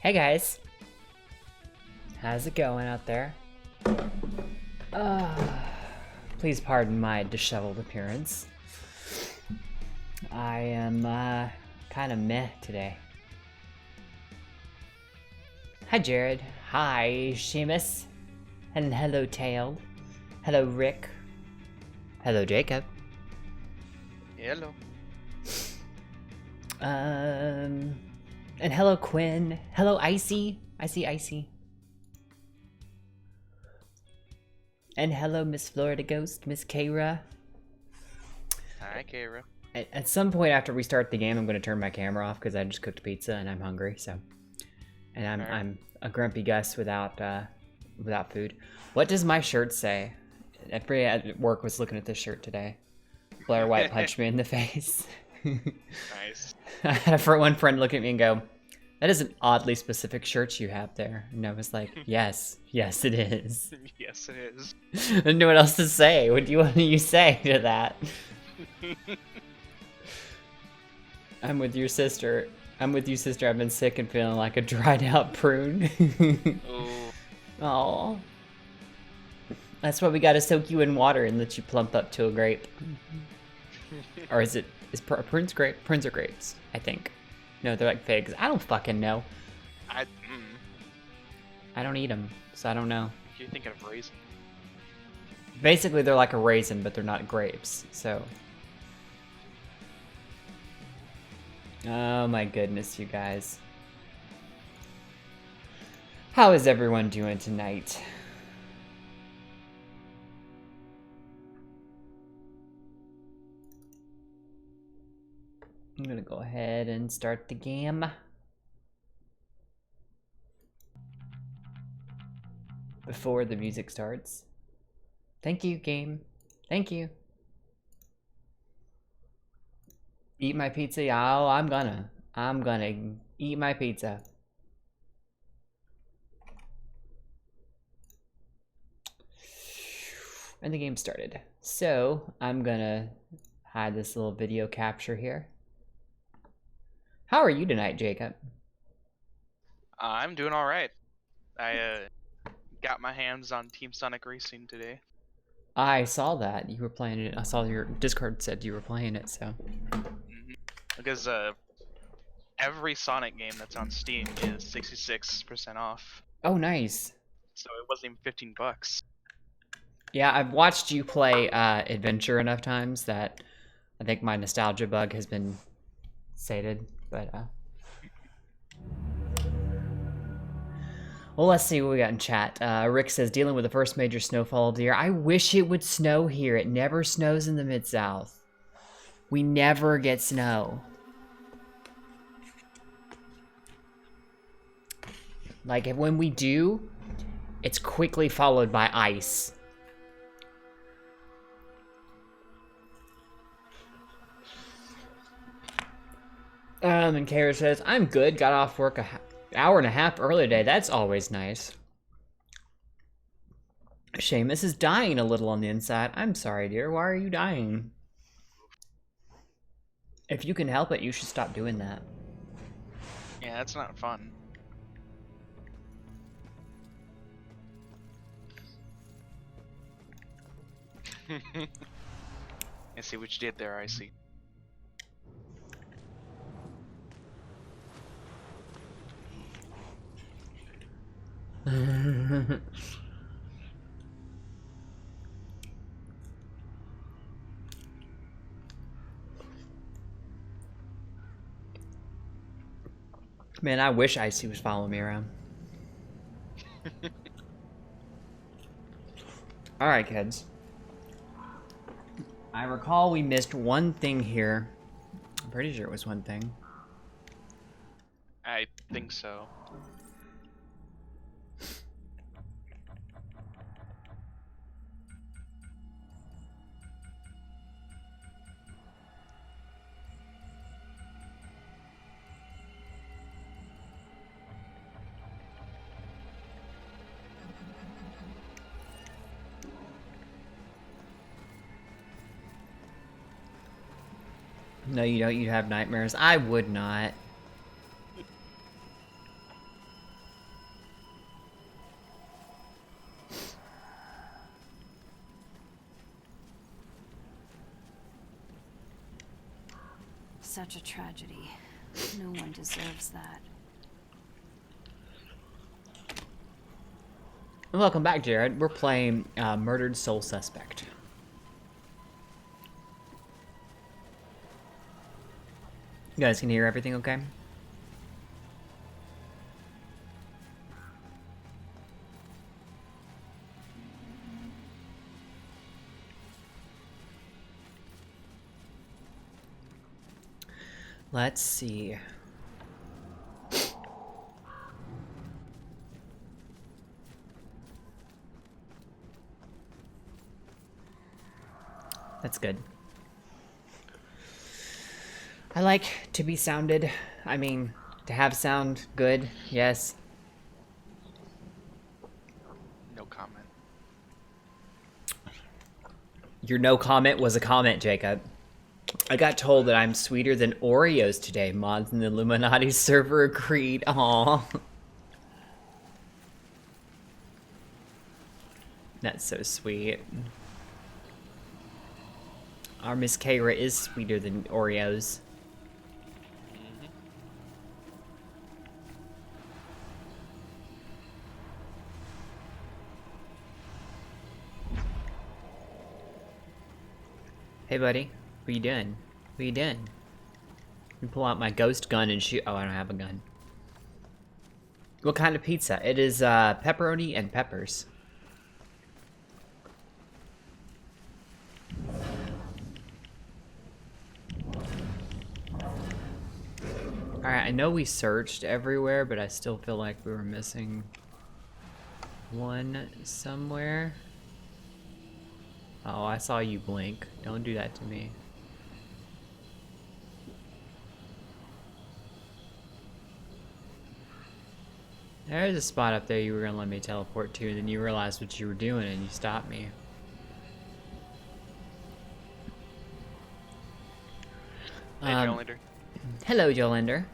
Hey guys, how's it going out there? Please pardon my disheveled appearance. I am kind of meh today. Hi Jared, hi Seamus, and hello Tail, hello Rick, hello Jacob. Hello. And hello Quinn, hello Icy, I see Icy. And hello Miss Florida Ghost, Miss Kara. Hi, Kara. At some point after we start the game, I'm going to turn my camera off because I just cooked pizza and I'm hungry. So, and I'm a grumpy Gus without food. What does my shirt say? Everybody at work was looking at this shirt today. Blair White punched me in the face. Nice. I had one friend look at me and go, "That is an oddly specific shirt you have there." And I was like, "Yes, yes, it is." Yes, it is. I didn't know what else to say. What do you want you say to that? I'm with your sister. I'm with you, sister. I've been sick and feeling like a dried out prune. Oh. Aw. That's why we gotta soak you in water and let you plump up to a grape. Or is prunes grape? Prunes are grapes, I think. No, they're like figs. I don't fucking know. I don't eat them, so I don't know. You're thinking of raisin. Basically, they're like a raisin, but they're not grapes, so. Oh my goodness, you guys. How is everyone doing tonight? I'm gonna go ahead and start the game. Before the music starts. Thank you, game. Thank you. Eat my pizza? Oh, I'm gonna eat my pizza. And the game started. So, I'm gonna hide this little video capture here. How are you tonight, Jacob? I'm doing all right. I got my hands on Team Sonic Racing today. I saw that you were playing it. I saw your Discord said you were playing it, so. Because every Sonic game that's on Steam is 66% off. Oh, nice. So it wasn't even $15. Yeah, I've watched you play Adventure enough times that I think my nostalgia bug has been sated, but well, let's see what we got in chat. Rick says, dealing with the first major snowfall of the year. I wish it would snow here. It never snows in the Mid-South. We never get snow. Like, when we do, it's quickly followed by ice. And Kara says, I'm good. Got off work an hour and a half early today. That's always nice. Seamus is dying a little on the inside. I'm sorry, dear. Why are you dying? If you can help it, you should stop doing that. Yeah, that's not fun. I see what you did there, I see. Man, I wish Icy was following me around. Alright, kids. I recall we missed one thing here. I'm pretty sure it was one thing. I think so. No, you don't. You'd have nightmares. I would not. such a tragedy. No one deserves that. Welcome back, Jared. We're playing Murdered Soul Suspect. You guys can hear everything okay? Let's see. That's good. I like to be sounded. I mean, to have sound good, yes. No comment. Your no comment was a comment, Jacob. I got told that I'm sweeter than Oreos today. Mods in the Illuminati server agreed. Aww. That's so sweet. Our Miss Kara is sweeter than Oreos. Hey, buddy. What you doing? What you doing? You pull out my ghost gun and shoot. Oh, I don't have a gun. What kind of pizza? It is pepperoni and peppers. Alright, I know we searched everywhere, but I still feel like we were missing one somewhere. Oh, I saw you blink. Don't do that to me. There's a spot up there you were gonna let me teleport to, and then you realized what you were doing and you stopped me. Hey, Jolander. Hello, Jolander.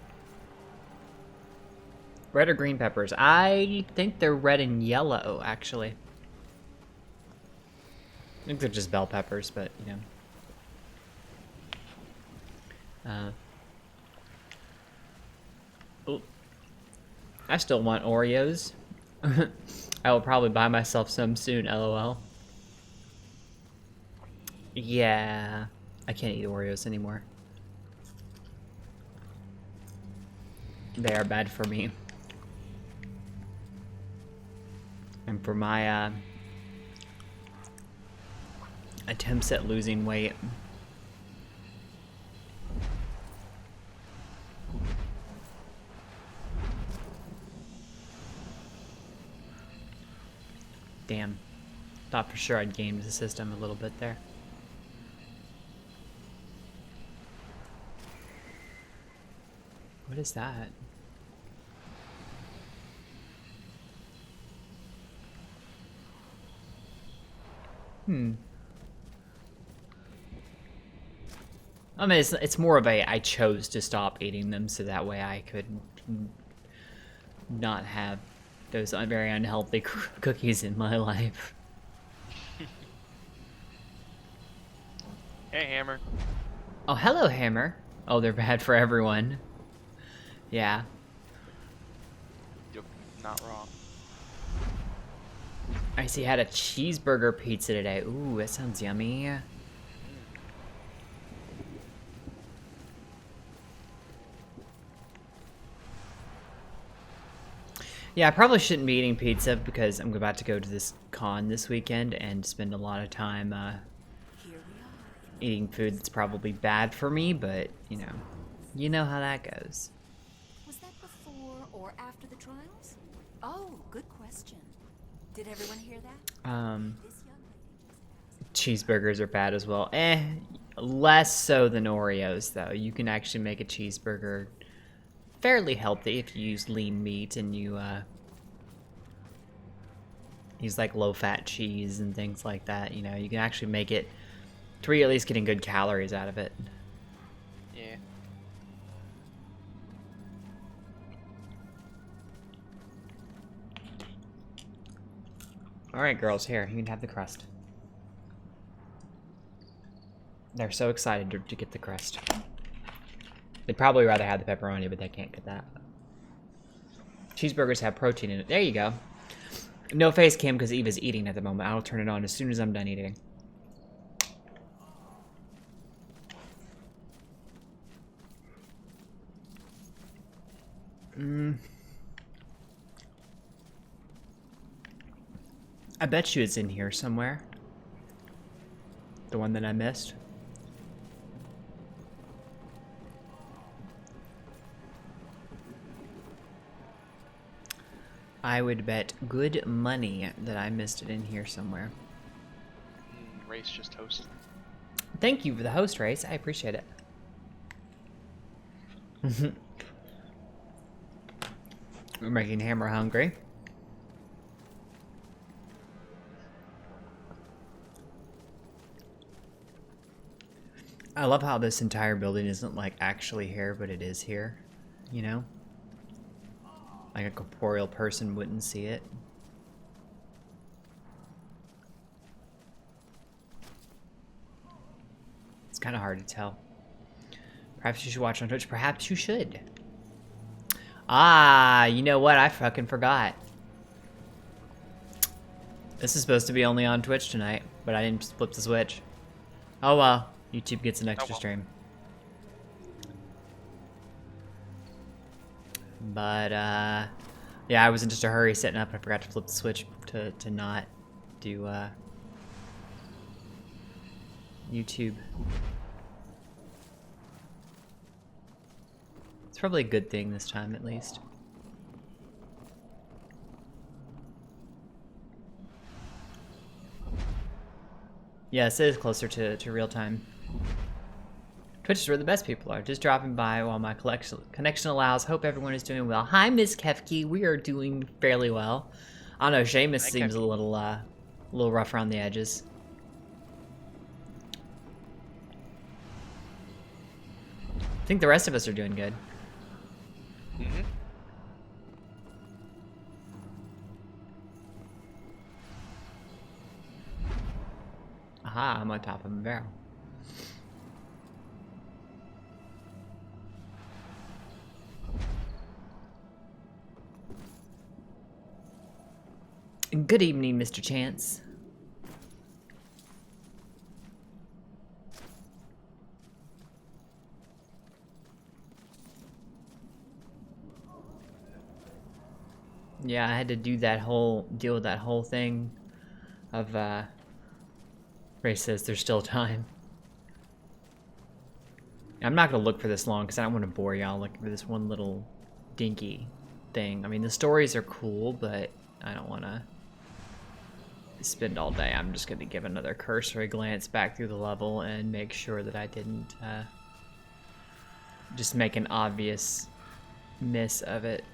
Red or green peppers? I think they're red and yellow, actually. I think they're just bell peppers, but, you know. Oh. I still want Oreos. I will probably buy myself some soon, LOL. Yeah. I can't eat Oreos anymore. They are bad for me. And for my, attempts at losing weight. Damn. Thought for sure I'd gamed the system a little bit there. What is that? I mean, it's more of a I chose to stop eating them so that way I could not have those very unhealthy cookies in my life. Hey, Hammer. Oh, hello, Hammer. Oh, they're bad for everyone. Yeah. You're not wrong. I see. Had a cheeseburger pizza today. Ooh, that sounds yummy. Yeah, I probably shouldn't be eating pizza because I'm about to go to this con this weekend and spend a lot of time eating food that's probably bad for me, but, you know how that goes. Was that before or after the trials? Oh, good question. Did everyone hear that? This young lady just Cheeseburgers are bad as well. Less so than Oreos, though. You can actually make a cheeseburger fairly healthy if you use lean meat and you use like low-fat cheese and things like that. You know, you can actually make it to where you're at least getting good calories out of it. Yeah. All right, girls, here, you can have the crust. They're so excited to get the crust. They'd probably rather have the pepperoni, but they can't get that. Cheeseburgers have protein in it. There you go. No face cam because Eva's eating at the moment. I'll turn it on as soon as I'm done eating. I bet you it's in here somewhere. The one that I missed. I would bet good money that I missed it in here somewhere. Race just hosted. Thank you for the host, Race. I appreciate it. We're making Hammer hungry. I love how this entire building isn't like actually here, but it is here, you know? Like a corporeal person wouldn't see it. It's kind of hard to tell. Perhaps you should watch on Twitch. Perhaps you should. Ah, you know what? I fucking forgot. This is supposed to be only on Twitch tonight, but I didn't flip the switch. Oh well. YouTube gets an extra stream. But, yeah, I was in just a hurry setting up and I forgot to flip the switch to not do, YouTube. It's probably a good thing this time, at least. Yes, it is closer to real time. Twitch is where the best people are. Just dropping by while my connection allows. Hope everyone is doing well. Hi, Miss Kefki. We are doing fairly well. I don't know. Seamus seems a little rough around the edges. I think the rest of us are doing good. Mm-hmm. Aha, I'm on top of a barrel. Good evening, Mr. Chance. Yeah, I had to do that deal with that whole thing of, Ray says there's still time. I'm not gonna look for this long because I don't want to bore y'all looking for this one little dinky thing. I mean, the stories are cool, but I don't want to spend all day. I'm just going to give another cursory glance back through the level and make sure that I didn't just make an obvious miss of it.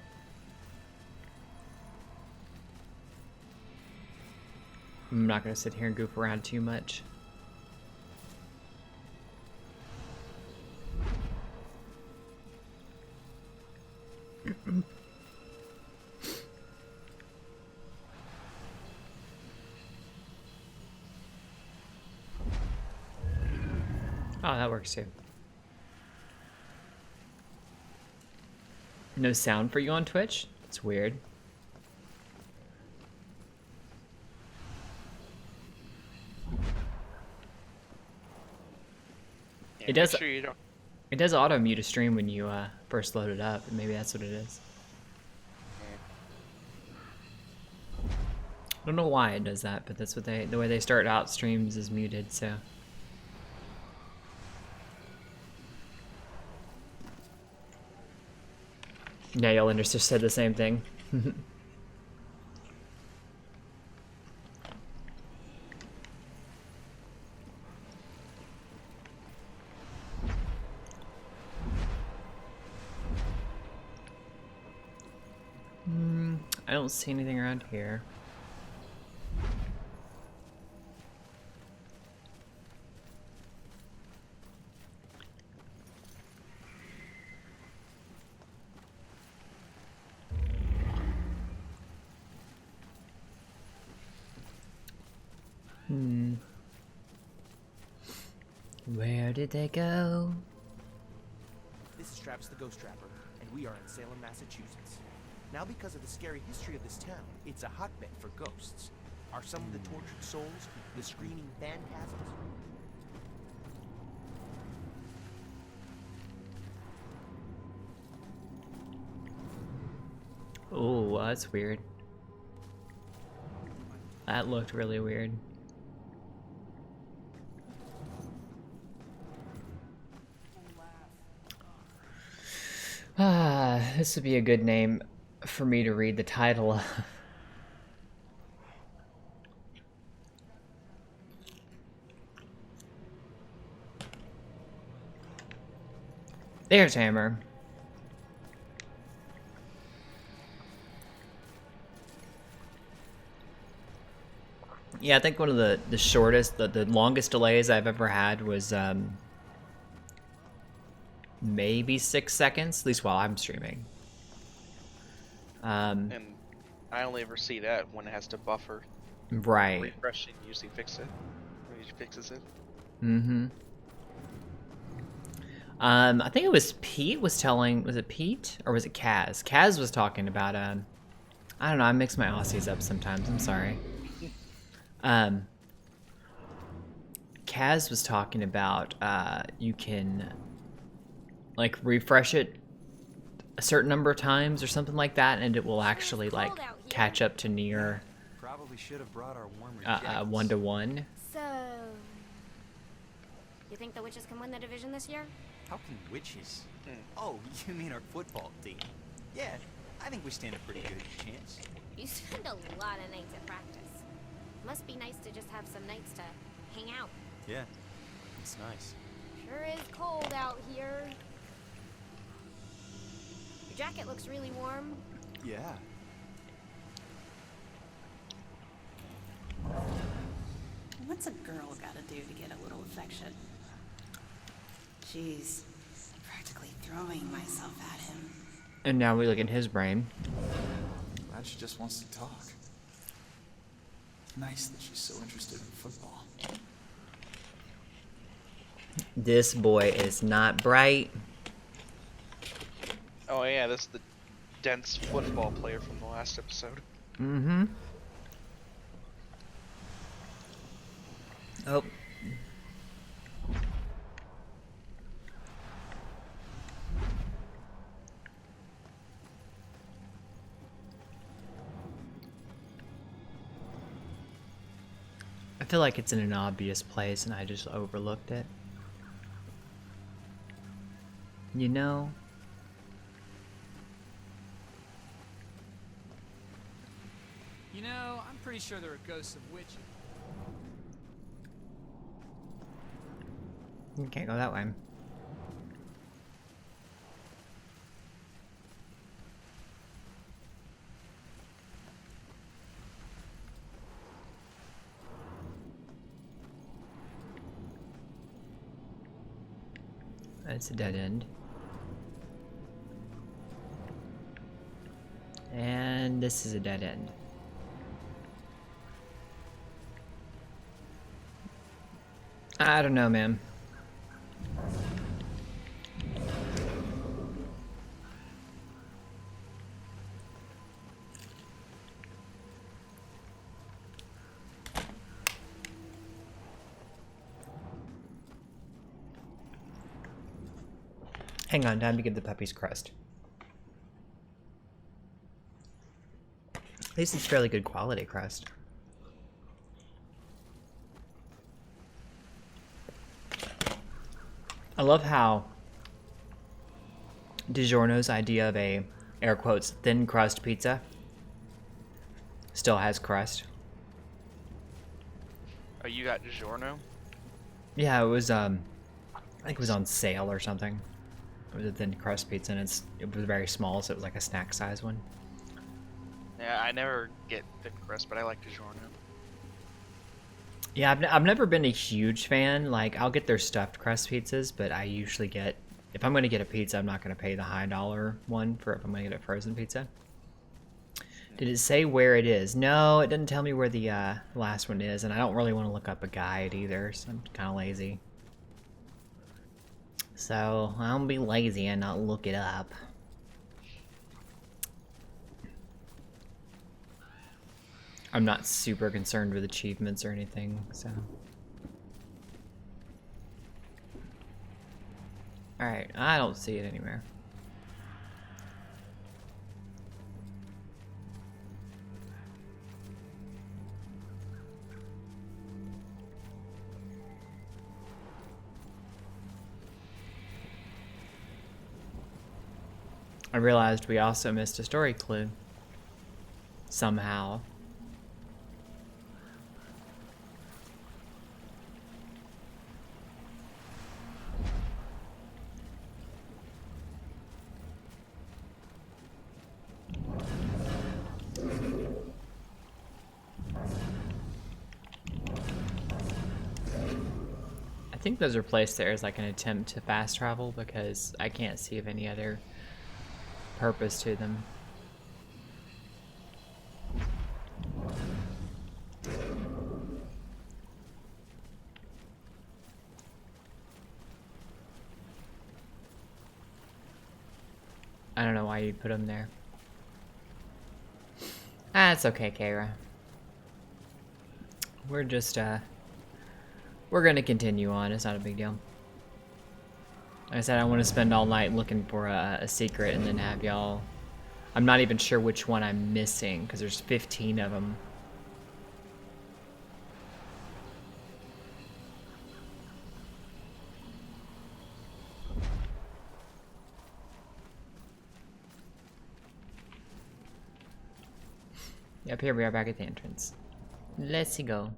I'm not going to sit here and goof around too much. Oh, that works too. No sound for you on Twitch? It's weird. Yeah, It does. Make sure you don't. It does auto mute a stream when you first load it up. Maybe that's what it is. I don't know why it does that, but that's what the way they start out streams is muted. So. Yeah, y'all just said the same thing. I don't see anything around here. Where did they go? This is Travis the Ghost Trapper, and we are in Salem, Massachusetts. Now, because of the scary history of this town, it's a hotbed for ghosts. Are some of the tortured souls the screaming phantasms? Oh, that's weird. That looked really weird. This would be a good name for me to read the title of. There's Hammer. Yeah, I think one of the shortest, the longest delays I've ever had was maybe 6 seconds, at least while I'm streaming. And I only ever see that when it has to buffer. Right. Refreshing usually fixes it. Mm-hmm. I think it was Pete was telling, was it Pete or was it Kaz? Kaz was talking about I don't know, I mix my Aussies up sometimes, I'm sorry. Kaz was talking about you can like refresh it a certain number of times or something like that, and it will actually like catch up to near Probably should have brought our warmer 1-to-1. So, you think the witches can win the division this year? How can witches? Oh, you mean our football team? Yeah, I think we stand a pretty good chance. You spend a lot of nights at practice. Must be nice to just have some nights to hang out. Yeah, it's nice. Sure is cold out here. Your jacket looks really warm. Yeah. What's a girl gotta do to get a little affection? Jeez, practically throwing myself at him. And now we look at his brain. Glad she just wants to talk. Nice that she's so interested in football. This boy is not bright. Oh yeah, that's the dense football player from the last episode. Mm-hmm. Oh. I feel like it's in an obvious place and I just overlooked it. You know? You know, I'm pretty sure there are ghosts of witches. You can't go that way. That's a dead end. And this is a dead end. I don't know, man. Hang on, time to give the puppies crust. At least it's fairly good quality crust. I love how DiGiorno's idea of a, air quotes, thin crust pizza still has crust. Oh, you got DiGiorno? Yeah, it was, I think it was on sale or something. It was a thin crust pizza, and it was very small, so it was like a snack size one. Yeah, I never get thick crust, but I like DiGiorno. Yeah, I've never been a huge fan. Like, I'll get their stuffed crust pizzas, but I usually get, if I'm going to get a pizza, I'm not going to pay the high dollar one for if I'm going to get a frozen pizza. Did it say where it is? No, it didn't tell me where the last one is, and I don't really want to look up a guide either, so I'm kind of lazy. So I'll be lazy and not look it up. I'm not super concerned with achievements or anything, so. Alright, I don't see it anywhere. I realized we also missed a story clue. Somehow. I think those are placed there as like an attempt to fast travel because I can't see of any other purpose to them. I don't know why you'd put them there. Ah, it's okay, Kara. We're just, we're gonna continue on. It's not a big deal. Like I said, I want to spend all night looking for a secret and then have y'all... I'm not even sure which one I'm missing, because there's 15 of them. Yep, here we are back at the entrance. Let's go.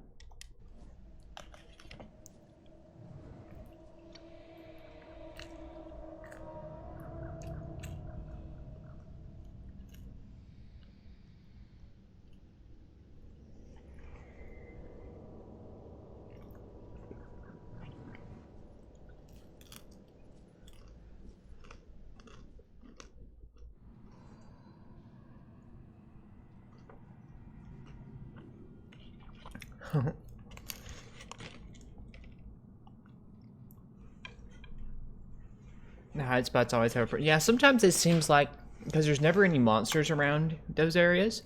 The hide spots always have a... Yeah, sometimes it seems like, because there's never any monsters around those areas,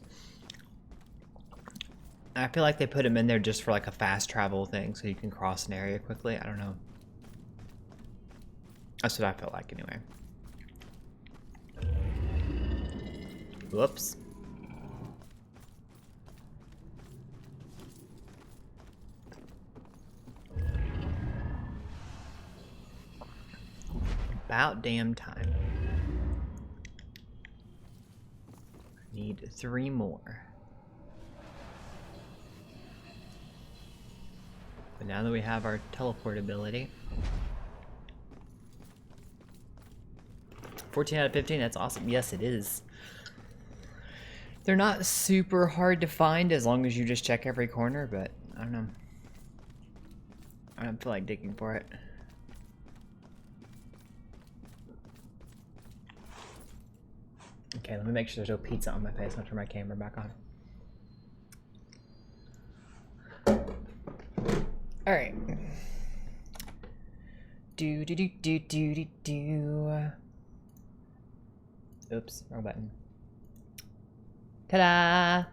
I feel like they put them in there just for like a fast travel thing, so you can cross an area quickly. I don't know. That's what I felt like anyway. Whoops. About damn time. Need 3 more. But now that we have our teleport ability. 14 out of 15, that's awesome. Yes, it is. They're not super hard to find as long as you just check every corner, but I don't know. I don't feel like digging for it. Okay, let me make sure there's no pizza on my face. I'll turn my camera back on. Alright. Do do do do do do do. Oops, wrong button. Ta-da!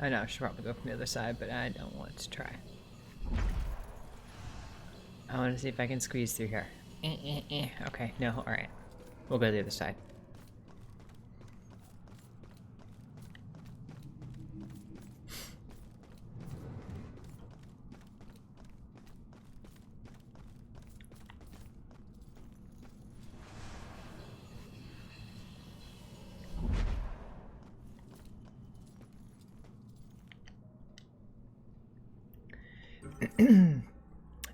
I know I should probably go from the other side, but I don't want to try. I want to see if I can squeeze through here. Okay, no, alright. We'll go to the other side.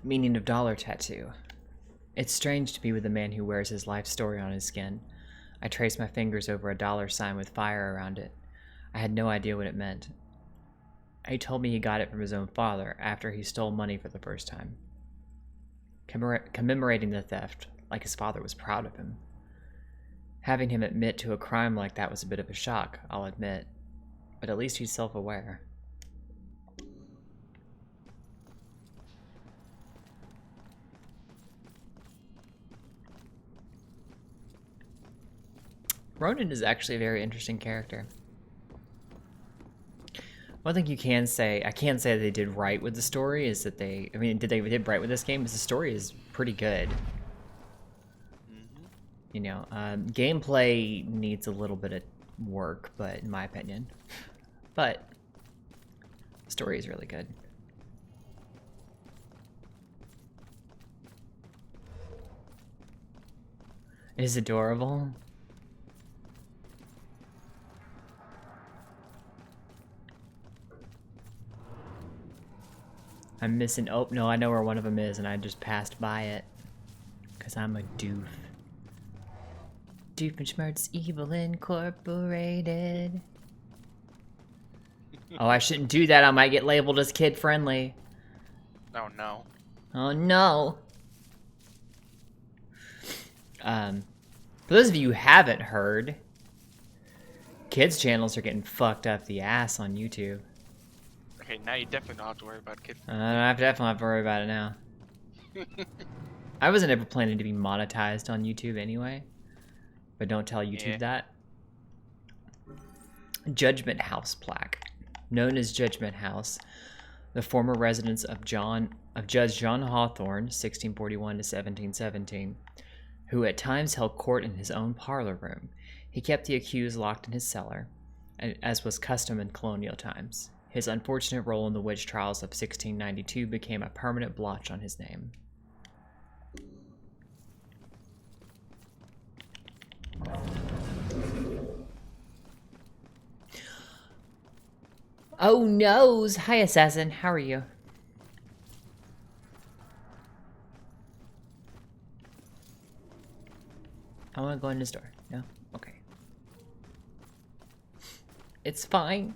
Meaning of dollar tattoo. It's strange to be with a man who wears his life story on his skin. I traced my fingers over a dollar sign with fire around it. I had no idea what it meant. He told me he got it from his own father after he stole money for the first time. Commemorating the theft, like his father was proud of him. Having him admit to a crime like that was a bit of a shock, I'll admit. But at least he's self-aware. Ronan is actually a very interesting character. One thing you can say, I can say they did right with the story is that they did right with this game, is the story is pretty good. You know, gameplay needs a little bit of work, but in my opinion. But the story is really good. It is adorable. I'm missing. Oh, no, I know where one of them is, and I just passed by it. Because I'm a doof. Doofenshmirtz Evil Incorporated. Oh, I shouldn't do that. I might get labeled as kid-friendly. Oh, no. Oh, no. For those of you who haven't heard, kids' channels are getting fucked up the ass on YouTube. Okay, now you definitely don't have to worry about kid. I definitely have to worry about it now. I wasn't ever planning to be monetized on YouTube anyway. But don't tell YouTube that. Judgment House plaque. Known as Judgment House, the former residence of Judge John Hawthorne, 1641 to 1717, who at times held court in his own parlor room. He kept the accused locked in his cellar, as was custom in colonial times. His unfortunate role in the witch trials of 1692 became a permanent blotch on his name. Oh noes! Hi Assassin, how are you? I want to go in this door. No? Okay. It's fine.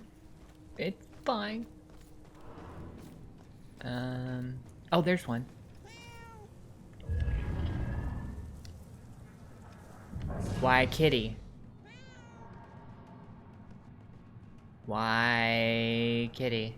It's fine. Oh, there's one. Why, kitty? Why, kitty?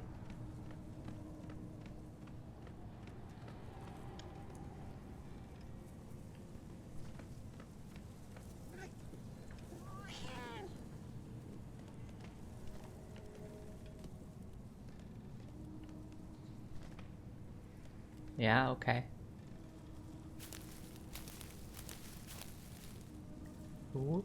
Yeah, okay. Ooh.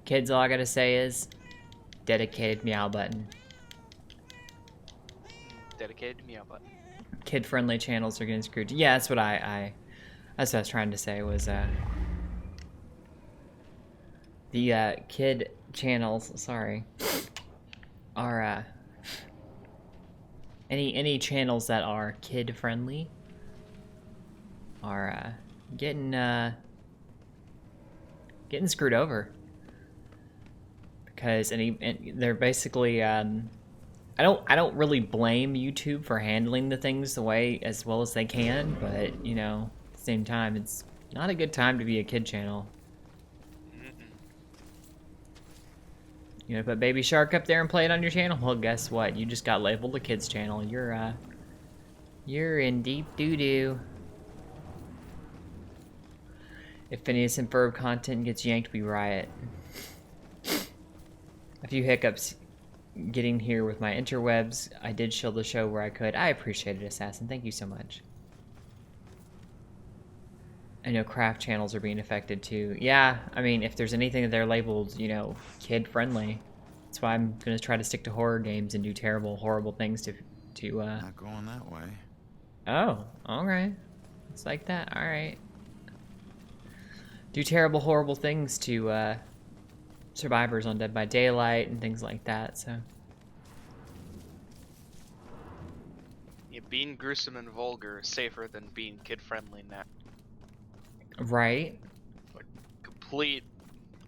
Kids, all I gotta say is dedicated meow button. Dedicated meow button. Kid-friendly channels are getting screwed. Yeah, that's what that's what I was trying to say was the kid channels, sorry, are any channels that are kid-friendly are getting screwed over. Because they're basically I don't really blame YouTube for handling the things the way as well as they can, but you know, at the same time, it's not a good time to be a kid channel. You know, put Baby Shark up there and play it on your channel. Well, guess what? You just got labeled a kids channel. You're in deep doo-doo. If Phineas and Ferb content gets yanked, we riot. A few hiccups getting here with my interwebs. I did shield the show where I could. I appreciate it, Assassin. Thank you so much. I know craft channels are being affected too. Yeah, I mean, if there's anything that they're labeled, you know, kid-friendly, that's why I'm gonna try to stick to horror games and do terrible, horrible things to Not going that way. Oh, alright. It's like that, alright. Do terrible, horrible things to, survivors on Dead by Daylight and things like that, so. Yeah, being gruesome and vulgar is safer than being kid-friendly now. Right. complete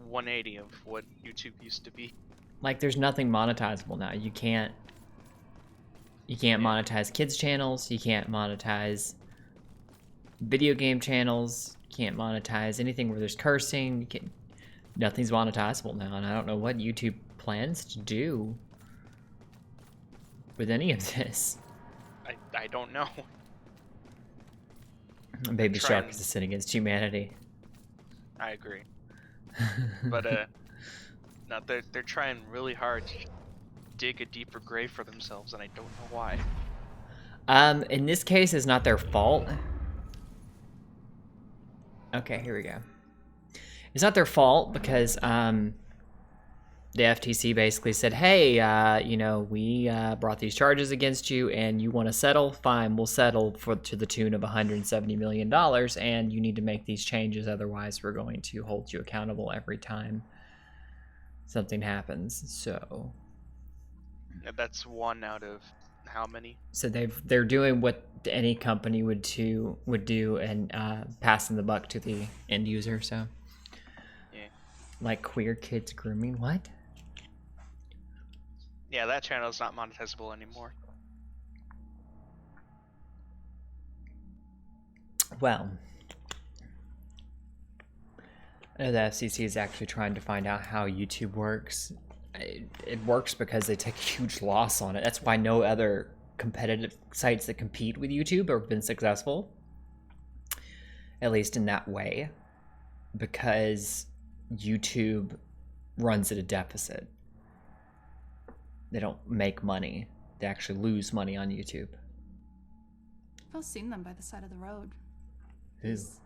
180 of what YouTube used to be. Like, there's nothing monetizable now. You can't monetize kids channels. You can't monetize video game channels. You can't monetize anything where there's cursing. Nothing's monetizable now, and I don't know what YouTube plans to do with any of this. I don't know. Baby Shark is a sin against humanity. I agree. But no, they're trying really hard to dig a deeper grave for themselves, and I don't know why. In this case, it's not their fault. Okay, here we go. It's not their fault because the FTC basically said, hey, you know, we brought these charges against you and you want to settle? Fine, we'll settle to the tune of $170 million, and you need to make these changes, otherwise we're going to hold you accountable every time something happens. So that's one out of how many? So they're doing what any company would do and passing the buck to the end user. So yeah, like queer kids grooming, what? Yeah, that channel is not monetizable anymore. Well, I know the FCC is actually trying to find out how YouTube works. It works because they take a huge loss on it. That's why no other competitive sites that compete with YouTube have been successful, at least in that way, because YouTube runs at a deficit. They don't make money. They actually lose money on YouTube. I've all seen them by the side of the road. Who? These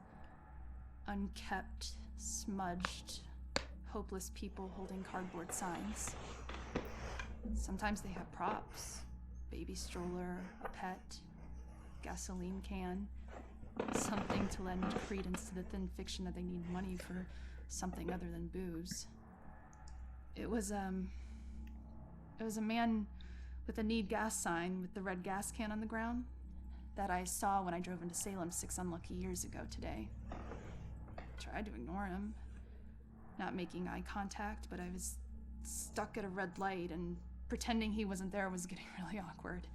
unkept, smudged, hopeless people holding cardboard signs. Sometimes they have props. Baby stroller, a pet, gasoline can. Something to lend credence to the thin fiction that they need money for something other than booze. It was a man with a need gas sign with the red gas can on the ground that I saw when I drove into Salem 6 unlucky years ago today. Tried to ignore him, not making eye contact, but I was stuck at a red light and pretending he wasn't there was getting really awkward.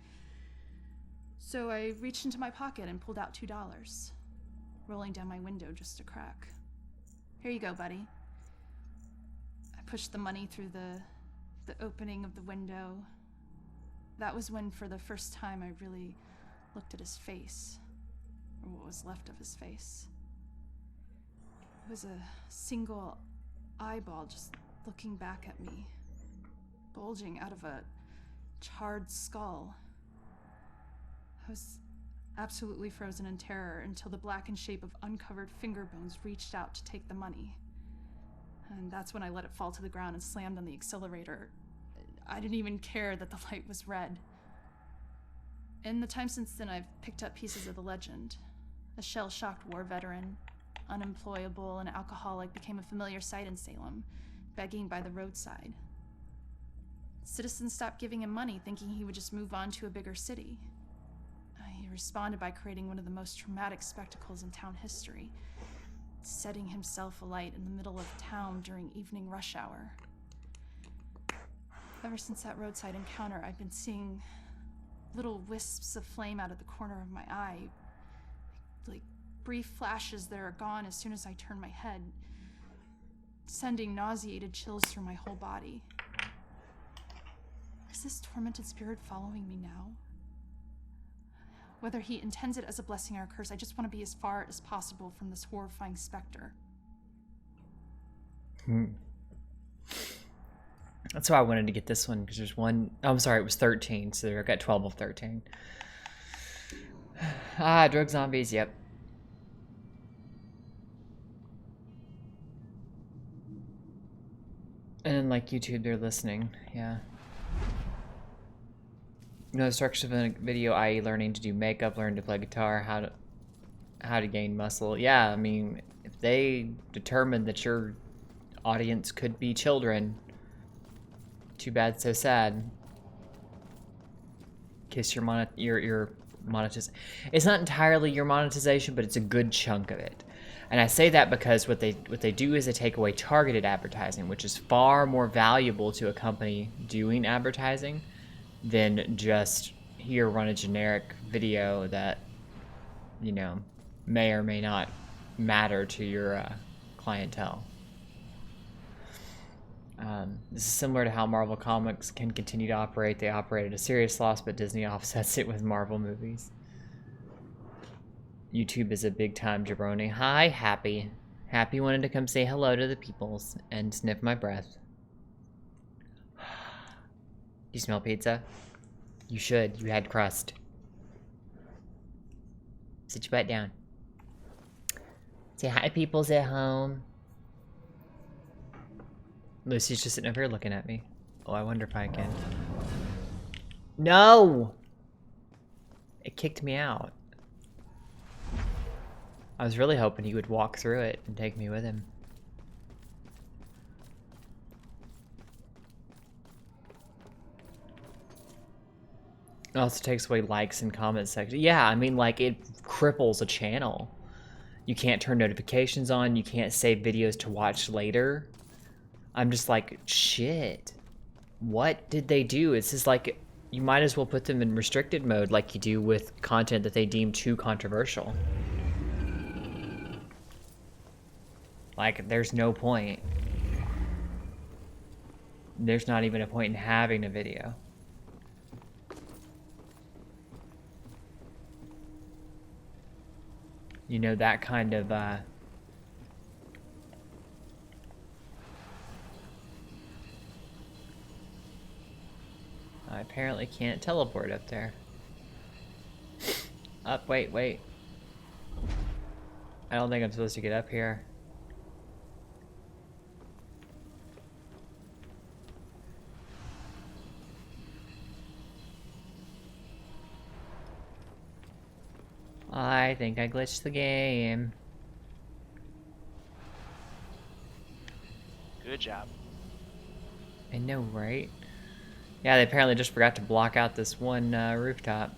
So I reached into my pocket and pulled out $2, rolling down my window just a crack. Here you go, buddy. I pushed the money through the opening of the window. That was when, for the first time, I really looked at his face, or what was left of his face. It was a single eyeball just looking back at me, bulging out of a charred skull. I was absolutely frozen in terror until the blackened shape of uncovered finger bones reached out to take the money. And that's when I let it fall to the ground and slammed on the accelerator. I didn't even care that the light was red. In the time since then, I've picked up pieces of the legend. A shell-shocked war veteran, unemployable and alcoholic, became a familiar sight in Salem, begging by the roadside. Citizens stopped giving him money, thinking he would just move on to a bigger city. He responded by creating one of the most traumatic spectacles in town history, setting himself alight in the middle of town during evening rush hour. Ever since that roadside encounter, I've been seeing little wisps of flame out of the corner of my eye, like brief flashes that are gone as soon as I turn my head, sending nauseated chills through my whole body. Is this tormented spirit following me now? Whether he intends it as a blessing or a curse, I just want to be as far as possible from this horrifying specter. That's why I wanted to get this one, because there's one... Oh, I'm sorry, it was 13, so I got 12 of 13. Drug zombies, yep. And then, like, YouTube, they're listening, yeah. You know, the structure of a video, i.e. learning to do makeup, learn to play guitar, how to gain muscle. Yeah, I mean, if they determine that your audience could be children, too bad, so sad. In case your monetization. It's not entirely your monetization, but it's a good chunk of it. And I say that because what they do is they take away targeted advertising, which is far more valuable to a company doing advertising than just here run a generic video that, you know, may or may not matter to your clientele. This is similar to how Marvel Comics can continue to operate. They operate at a serious loss, but Disney offsets it with Marvel movies. YouTube is a big-time jabroni. Hi, Happy. Happy wanted to come say hello to the peoples and sniff my breath. You smell pizza? You should. You had crust. Sit your butt down. Say hi, peoples at home. Lucy's just sitting over here looking at me. Oh, I wonder if I can. No! It kicked me out. I was really hoping he would walk through it and take me with him. It also takes away likes and comment section. Yeah, I mean, like, it cripples a channel. You can't turn notifications on. You can't save videos to watch later. I'm just like, shit. What did they do? It's just like, you might as well put them in restricted mode like you do with content that they deem too controversial. Like, there's no point. There's not even a point in having a video. You know, that kind of, I apparently can't teleport up there. Up, wait. I don't think I'm supposed to get up here. I think I glitched the game. Good job. I know, right? Yeah, they apparently just forgot to block out this one rooftop.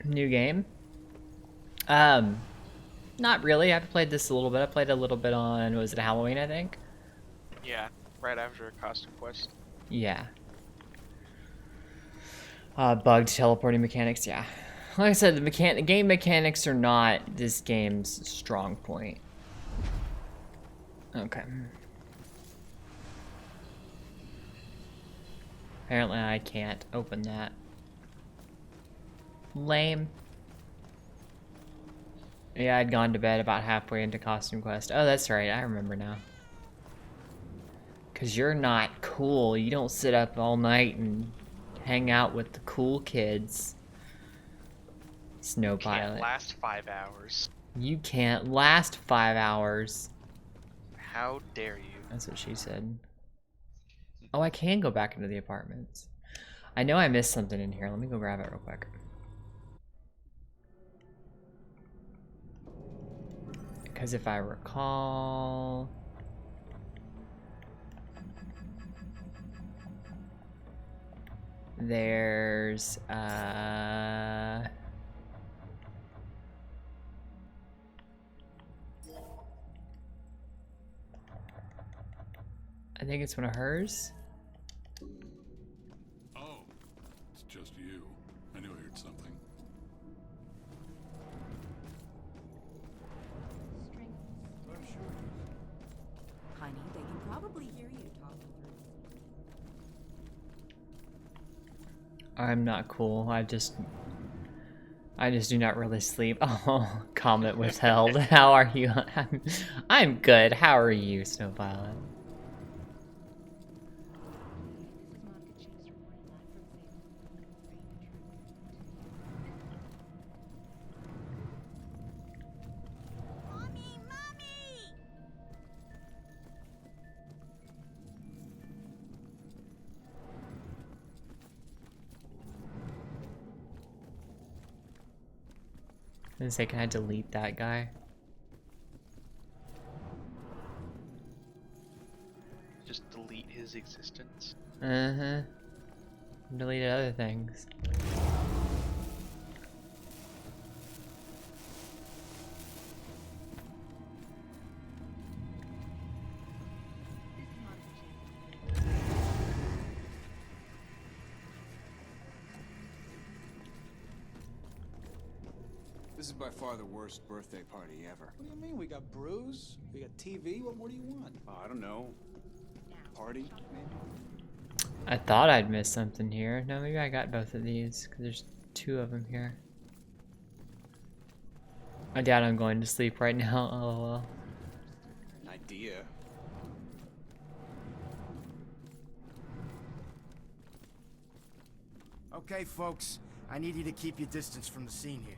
New game? Not really. I've played this a little bit. I played a little bit on, was it Halloween, I think? Yeah, right after a costume quest. Yeah. Bugged teleporting mechanics, yeah. Like I said, the game mechanics are not this game's strong point. Okay. Apparently I can't open that. Lame. Yeah, I'd gone to bed about halfway into Costume Quest. Oh, that's right, I remember now. Cause you're not cool. You don't sit up all night and hang out with the cool kids. Snow Pilot. Can't last 5 hours. You can't last 5 hours. How dare you? That's what she said. Oh, I can go back into the apartments. I know I missed something in here. Let me go grab it real quick. Because if I recall... There's, I think it's one of hers. Oh, it's just you. I knew I heard something. Honey, they can probably hear you talking through. I'm not cool. I just do not really sleep. Oh, comment withheld. How are you? I'm good. How are you, Snowpilot? gonna say, can I delete that guy? Just delete his existence. Uh-huh. Delete other things. This is by far the worst birthday party ever. What do you mean? We got brews, we got TV. What more do you want? I don't know. Party, maybe? I thought I'd missed something here. No, maybe I got both of these, because there's 2 of them here. I doubt I'm going to sleep right now. LOL. An idea. Okay, folks. I need you to keep your distance from the scene here.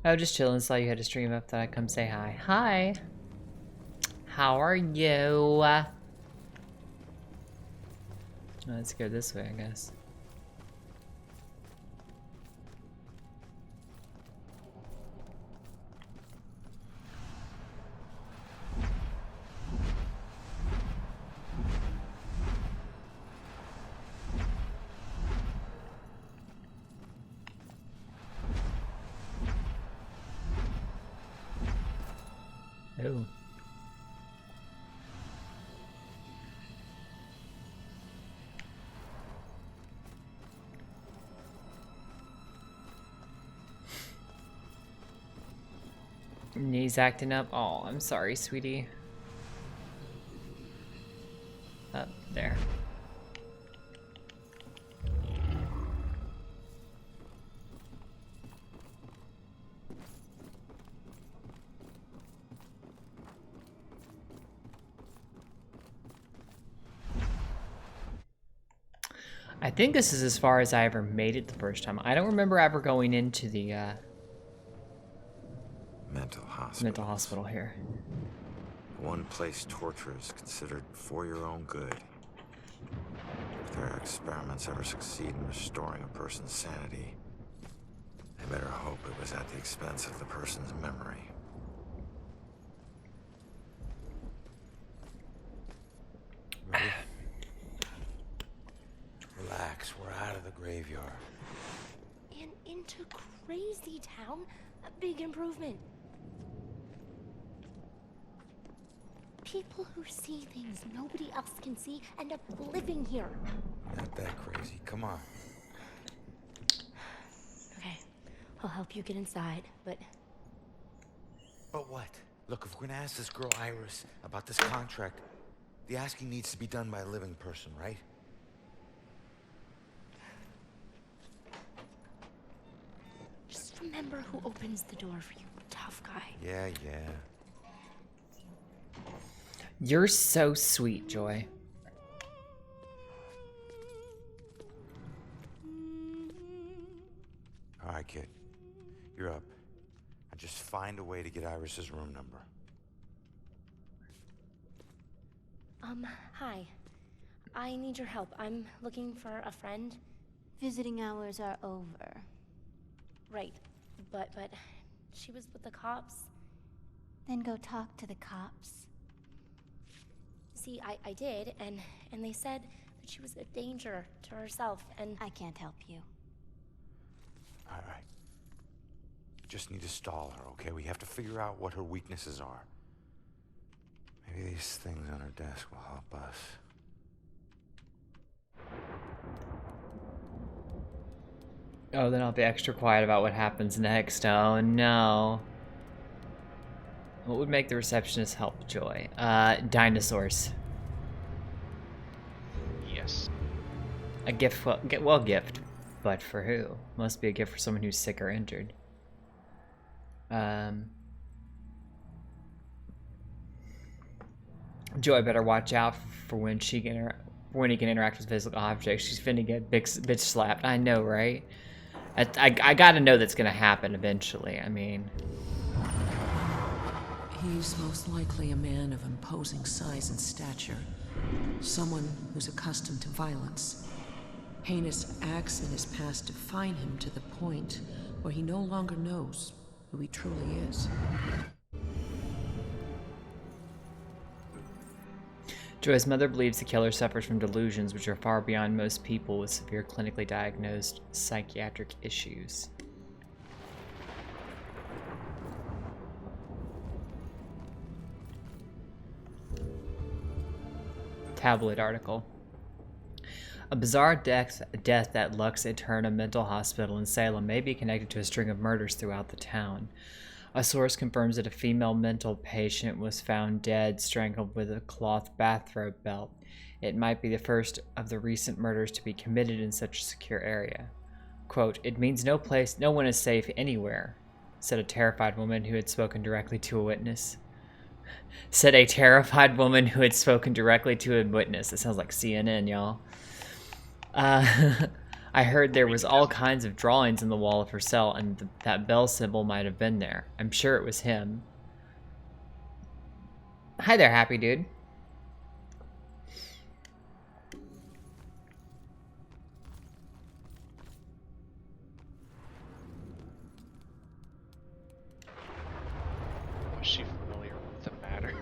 Oh, just chilling. Saw you had a stream up. Thought I'd come say hi. Hi. How are you? Let's go this way, I guess. Oh. Knees acting up. Oh, I'm sorry, sweetie. Up there. I think this is as far as I ever made it the first time. I don't remember ever going into the mental hospital here. One place torture is considered for your own good. If their experiments ever succeed in restoring a person's sanity, they better hope it was at the expense of the person's memory. Ready? Relax, we're out of the graveyard. And into Crazy Town? A big improvement. People who see things nobody else can see end up living here. Not that crazy, come on. Okay, I'll help you get inside, but... But what? Look, if we're gonna ask this girl Iris about this contract, the asking needs to be done by a living person, right? Just remember who opens the door for you, tough guy. Yeah. You're so sweet, Joy. All right, kid. You're up. Now just find a way to get Iris's room number. Hi. I need your help. I'm looking for a friend. Visiting hours are over. Right. But she was with the cops. Then go talk to the cops. See, I did, and they said that she was a danger to herself, and... I can't help you. All right. Just need to stall her, okay? We have to figure out what her weaknesses are. Maybe these things on her desk will help us. Oh, then I'll be extra quiet about what happens next. Oh, no. What would make the receptionist help Joy? Dinosaurs. Yes. A gift, well, gift. But for who? Must be a gift for someone who's sick or injured. Joy better watch out for when he can interact with physical objects. She's finna get bitch slapped. I know, right? I gotta know that's gonna happen eventually. I mean, He's most likely a man of imposing size and stature. Someone who's accustomed to violence. Heinous acts in his past define him to the point where he no longer knows who he truly is. Joy's mother believes the killer suffers from delusions which are far beyond most people with severe clinically diagnosed psychiatric issues. Tabloid article. A bizarre death at Lux Eterna Mental Hospital in Salem may be connected to a string of murders throughout the town. A source confirms that a female mental patient was found dead, strangled with a cloth bathrobe belt. It might be the first of the recent murders to be committed in such a secure area. Quote, "It means no one is safe anywhere," said a terrified woman who had spoken directly to a witness. Said a terrified woman who had spoken directly to a witness. It sounds like CNN, y'all. I heard there was all kinds of drawings in the wall of her cell, and that bell symbol might have been there. I'm sure it was him. Hi there, happy dude. Was she familiar with the matter?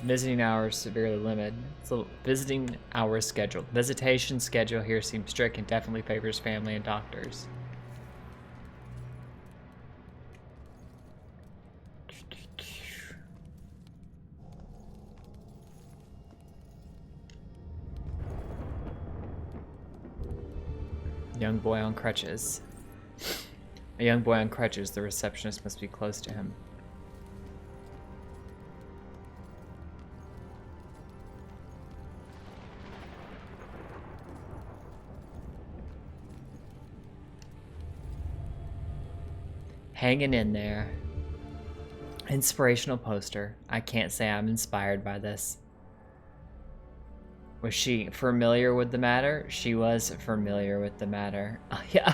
Visiting hours severely limited. So visiting hours scheduled. Visitation schedule here seems strict and definitely favors family and doctors. Young boy on crutches. A young boy on crutches. The receptionist must be close to him. Hanging in there. Inspirational poster. I can't say I'm inspired by this. Was she familiar with the matter? She was familiar with the matter. Oh, yeah.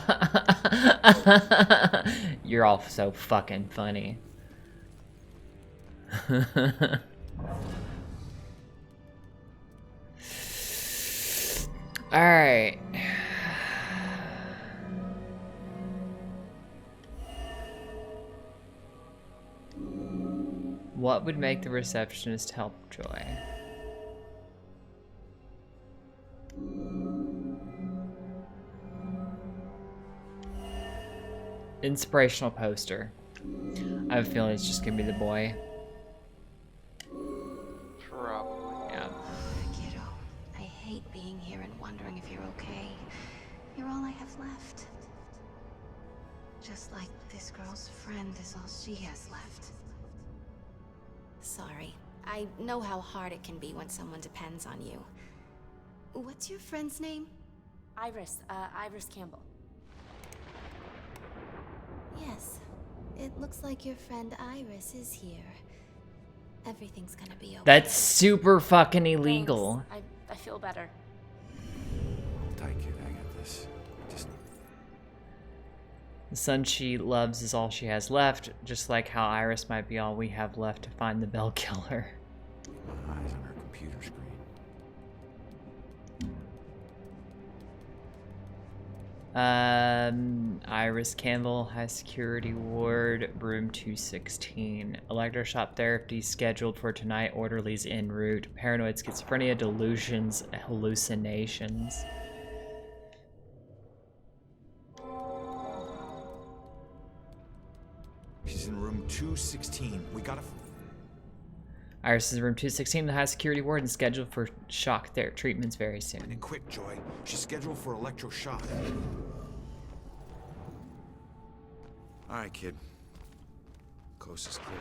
You're all so fucking funny. Alright. What would make the receptionist help Joy? Inspirational poster. I have a feeling it's just gonna be the boy. Probably. Yeah. Kiddo, I hate being here and wondering if you're okay. You're all I have left. Just like this girl's friend is all she has left. Sorry. I know how hard it can be when someone depends on you. What's your friend's name? Iris Campbell. Yes. It looks like your friend Iris is here. Everything's gonna be okay. That's super fucking illegal. Thanks. I feel better. Hold tight, kid. I got this. Just... The son she loves is all she has left, just like how Iris might be all we have left to find the Bell Killer. My eyes on her computer screen. Iris Campbell, high security ward, room 216. Electroshock therapy scheduled for tonight. Orderlies en route. Paranoid schizophrenia, delusions, hallucinations. She's in room 216. We gotta... Iris is in room 216, the high security ward, and scheduled for shock treatments very soon. And quick, Joy. She's scheduled for electroshock. Alright, kid. Coast is clear.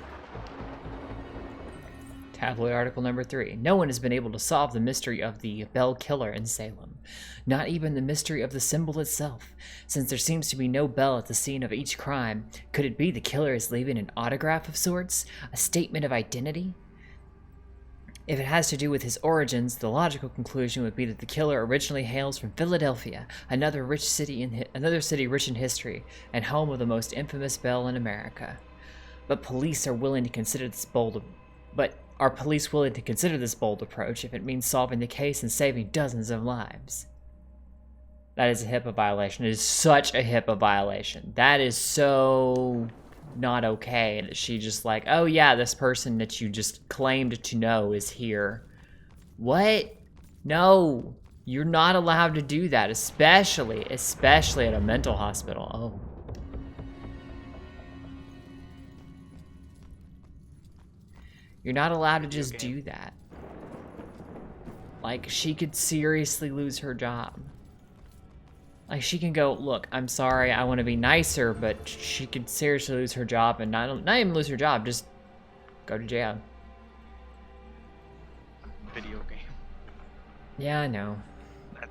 Tabloid article number 3. No one has been able to solve the mystery of the Bell Killer in Salem. Not even the mystery of the symbol itself. Since there seems to be no bell at the scene of each crime, could it be the killer is leaving an autograph of sorts? A statement of identity? If it has to do with his origins, the logical conclusion would be that the killer originally hails from Philadelphia, another city rich in history, and home of the most infamous bell in America. But police are willing to consider this bold... But are police willing to consider this bold approach if it means solving the case and saving dozens of lives? That is a HIPAA violation. It is such a HIPAA violation. That is so not okay. That she just like, oh yeah, this person that you just claimed to know is here. What? No. You're not allowed to do that, especially at a mental hospital. Oh. You're not allowed to just do that. Like, she could seriously lose her job. Like, she can go, look, I'm sorry, I want to be nicer, but she could seriously lose her job, and not even lose her job, just go to jail. Video game. Yeah, I know.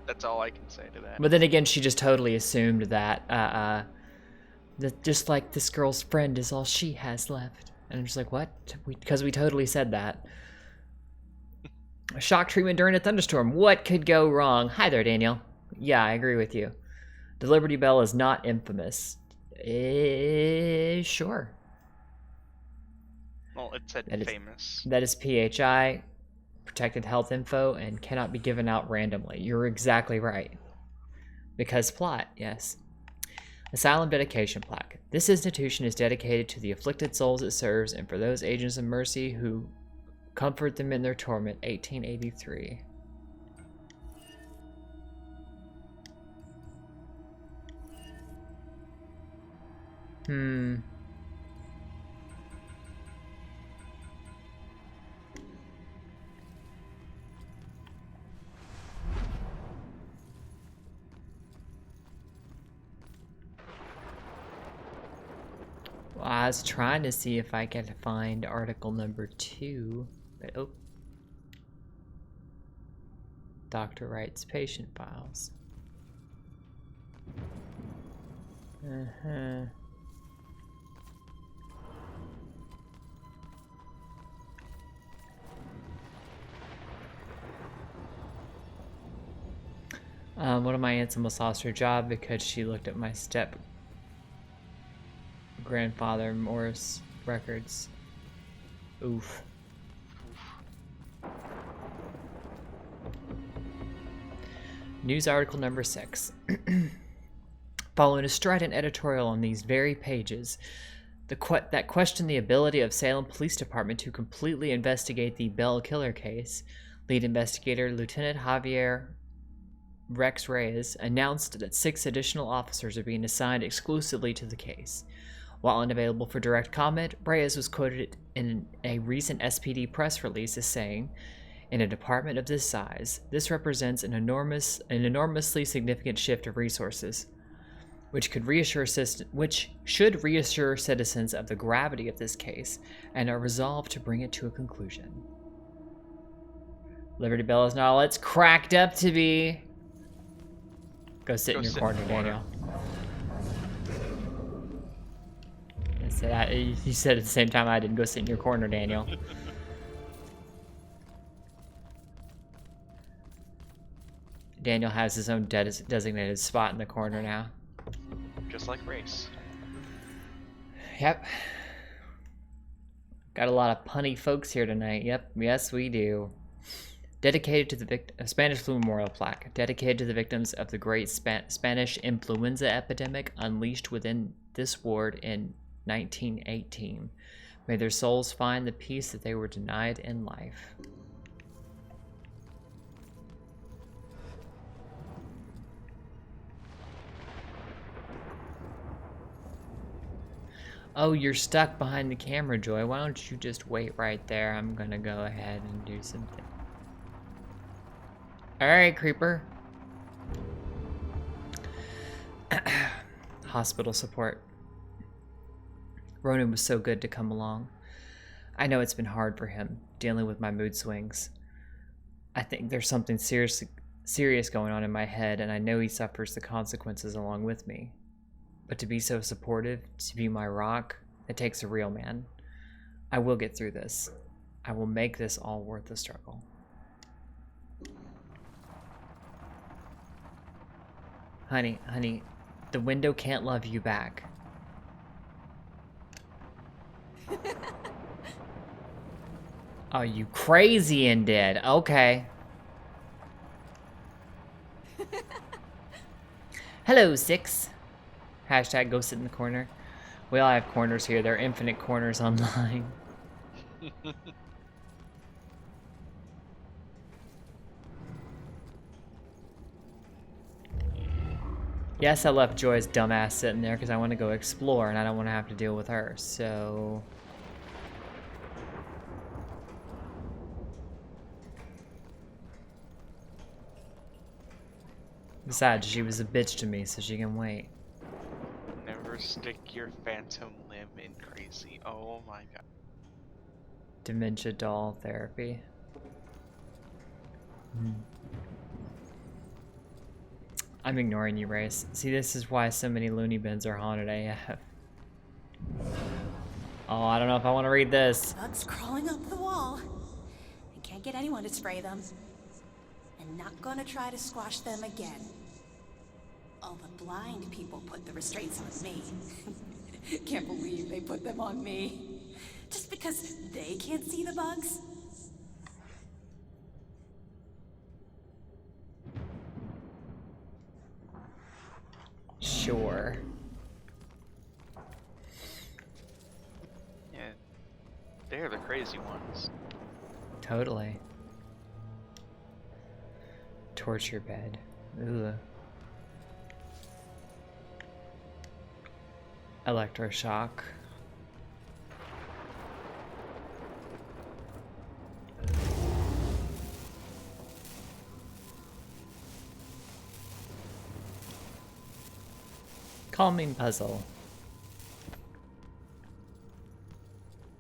That's all I can say to that. But then again, she just totally assumed that, that just like this girl's friend is all she has left. And I'm just like, what? Because we totally said that. A shock treatment during a thunderstorm. What could go wrong? Hi there, Daniel. Yeah, I agree with you. The Liberty Bell is not infamous. Sure. Well, it said famous. That is PHI, protected health info, and cannot be given out randomly. You're exactly right. Because plot, yes. Asylum Dedication Plaque. This institution is dedicated to the afflicted souls it serves and for those agents of mercy who comfort them in their torment. 1883. Well, I was trying to see if I could find article number 2, but oh. Doctor writes patient files. One of my aunts almost lost her job because she looked at my step grandfather Morris records. Oof. News article number 6. Following a strident editorial on these very pages, that questioned the ability of Salem Police Department to completely investigate the Bell killer case, lead investigator Lieutenant Javier Rex Reyes announced that 6 additional officers are being assigned exclusively to the case. While unavailable for direct comment, Reyes was quoted in a recent SPD press release as saying, "In a department of this size, this represents an enormously significant shift of resources, which should reassure citizens of the gravity of this case and are resolved to bring it to a conclusion." Liberty Bell is not all it's cracked up to be. Go sit in your corner, Daniel. You said at the same time I did. Go sit in your corner, Daniel. Daniel has his own designated spot in the corner now. Just like race. Yep. Got a lot of punny folks here tonight. Yep, yes we do. Dedicated to the Spanish flu memorial plaque. Dedicated to the victims of the great Spanish influenza epidemic unleashed within this ward in 1918. May their souls find the peace that they were denied in life. Oh, you're stuck behind the camera, Joy. Why don't you just wait right there? I'm gonna go ahead and do something. Alright, creeper. Hospital support. Ronan was so good to come along. I know it's been hard for him, dealing with my mood swings. I think there's something serious going on in my head, and I know he suffers the consequences along with me. But to be so supportive, to be my rock, it takes a real man. I will get through this. I will make this all worth the struggle. Honey, the window can't love you back. Oh, you crazy and dead. Okay. Hello, Six. Hashtag go sit in the corner. We all have corners here. There are infinite corners online. Yes, I left Joy's dumbass sitting there because I want to go explore and I don't want to have to deal with her, so... Besides, she was a bitch to me, so she can wait. Never stick your phantom limb in crazy. Oh my god. Dementia doll therapy. I'm ignoring you, Race. See, this is why so many loony bins are haunted AF. Oh, I don't know if I want to read this. Bugs crawling up the wall. I can't get anyone to spray them. And not gonna try to squash them again. All the blind people put the restraints on me. Can't believe they put them on me. Just because they can't see the bugs? Sure. Yeah, they're the crazy ones. Totally. Torture bed. Ugh. Electroshock. Calming puzzle.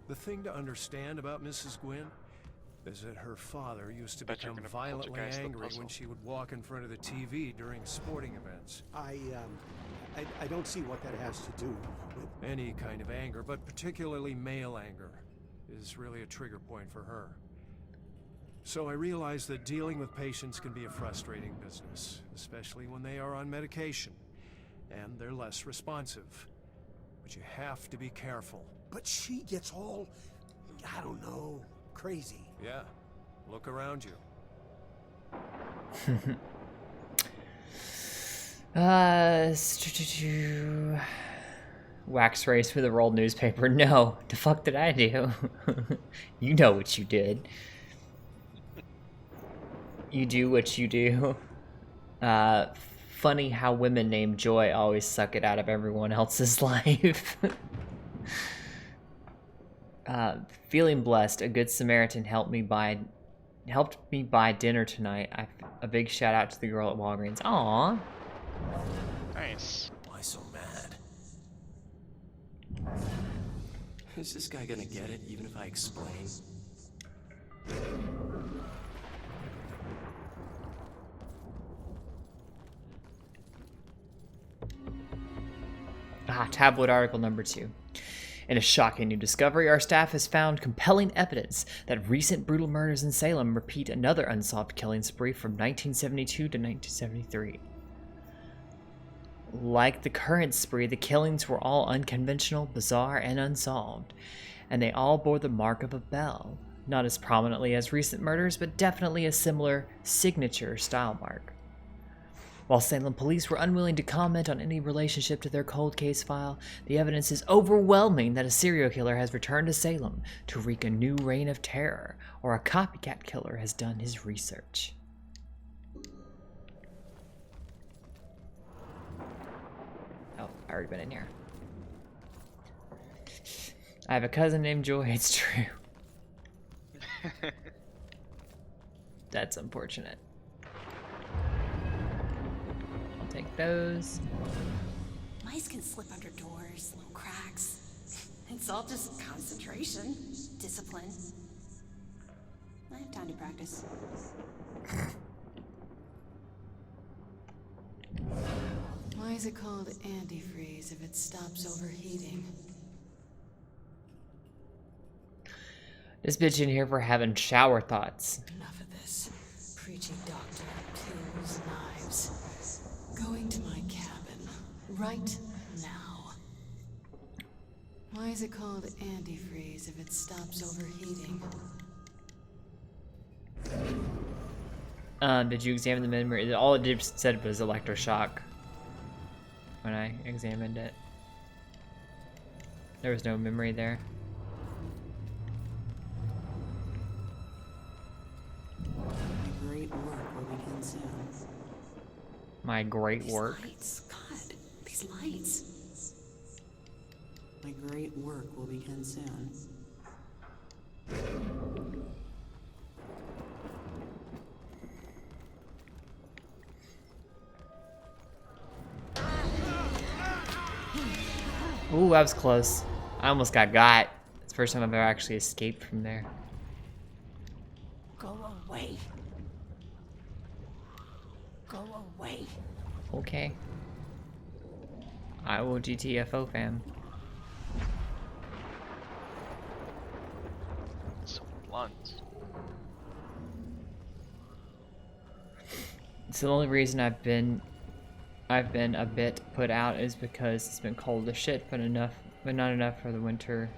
The thing to understand about Mrs. Gwynn is that her father used to become violently angry when she would walk in front of the TV during sporting events. I don't see what that has to do with... Any kind of anger, but particularly male anger, is really a trigger point for her. So I realize that dealing with patients can be a frustrating business, especially when they are on medication, and they're less responsive. But you have to be careful. But she gets all, I don't know, crazy. Yeah, look around you. Wax race with a rolled newspaper. No, the fuck did I do? You know what you did. You do what you do. Funny how women named Joy always suck it out of everyone else's life. Feeling blessed. A good Samaritan helped me buy dinner tonight. A big shout out to the girl at Walgreens. Aww. Nice. Why so mad? Is this guy gonna get it, even if I explain? Tabloid article number 2. In a shocking new discovery, our staff has found compelling evidence that recent brutal murders in Salem repeat another unsolved killing spree from 1972 to 1973. Like the current spree, the killings were all unconventional, bizarre, and unsolved, and they all bore the mark of a bell. Not as prominently as recent murders, but definitely a similar signature style mark. While Salem police were unwilling to comment on any relationship to their cold case file, the evidence is overwhelming that a serial killer has returned to Salem to wreak a new reign of terror, or a copycat killer has done his research. Oh, I already been in here. I have a cousin named Joy, it's true. That's unfortunate. Take those. Mice can slip under doors, little cracks. It's all just concentration, discipline. I have time to practice. Why is it called antifreeze if it stops overheating? This bitch in here for having shower thoughts. Enough of this. Preachy doctor, pills, knives. Going to my cabin. Right now. Why is it called antifreeze if it stops overheating? Did you examine the memory? All it did said was electroshock when I examined it. There was no memory there. My great work will begin soon. My great work. Lights, God, these lights. My great work will begin soon. Ooh, that was close. I almost got. It's the first time I've ever actually escaped from there. Go away. Go away. Okay. I will GTFO, fam. So blunt. It's the only reason I've been a bit put out is because it's been cold as shit, but not enough for the winter.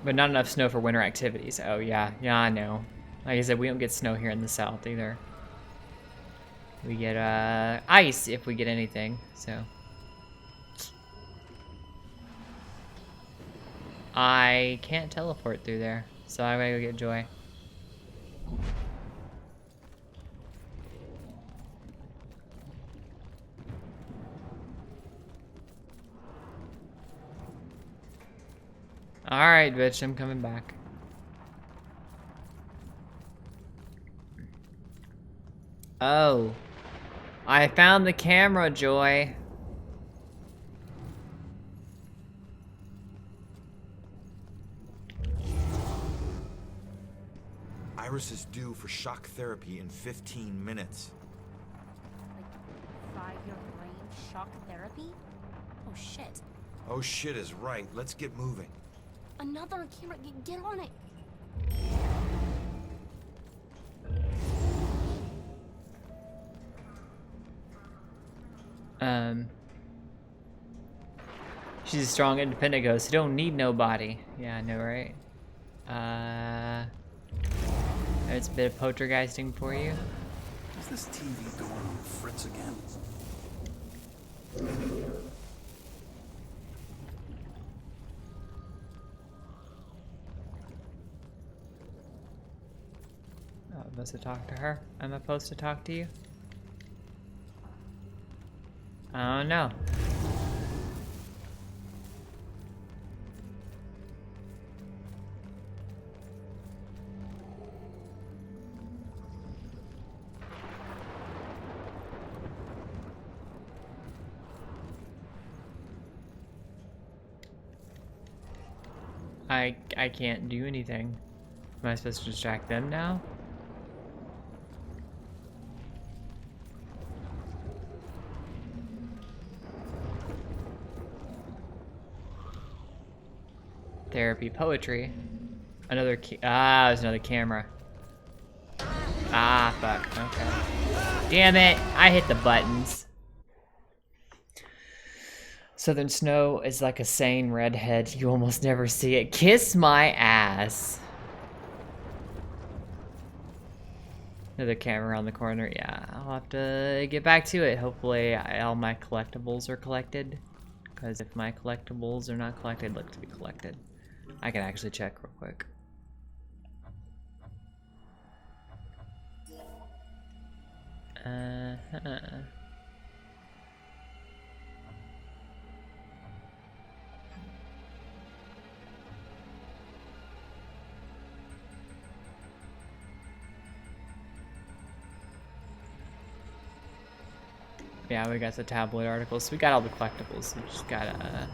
But not enough snow for winter activities. Oh yeah, I know. Like I said, we don't get snow here in the south either. We get ice if we get anything, so. I can't teleport through there, so I gotta go get Joy. Alright, bitch, I'm coming back. Oh. I found the camera, Joy. Iris is due for shock therapy in 15 minutes. Like 5-year brain shock therapy? Oh shit. Oh shit is right. Let's get moving. Another camera. Get on it. She's a strong, independent ghost who don't need nobody. Yeah, I know, right? There's a bit of poltergeisting for you. Is this TV going on Fritz again? Oh, I'm supposed to talk to her? I'm supposed to talk to you? I don't know. I can't do anything. Am I supposed to distract them now? Therapy, poetry. There's another camera. Ah, fuck. Okay. Damn it! I hit the buttons. Southern snow is like a sane redhead. You almost never see it. Kiss my ass. Another camera around the corner. Yeah, I'll have to get back to it. Hopefully all my collectibles are collected. Because if my collectibles are not collected, look to be collected. I can actually check real quick. Yeah, we got the tabloid articles. We got all the collectibles. We just gotta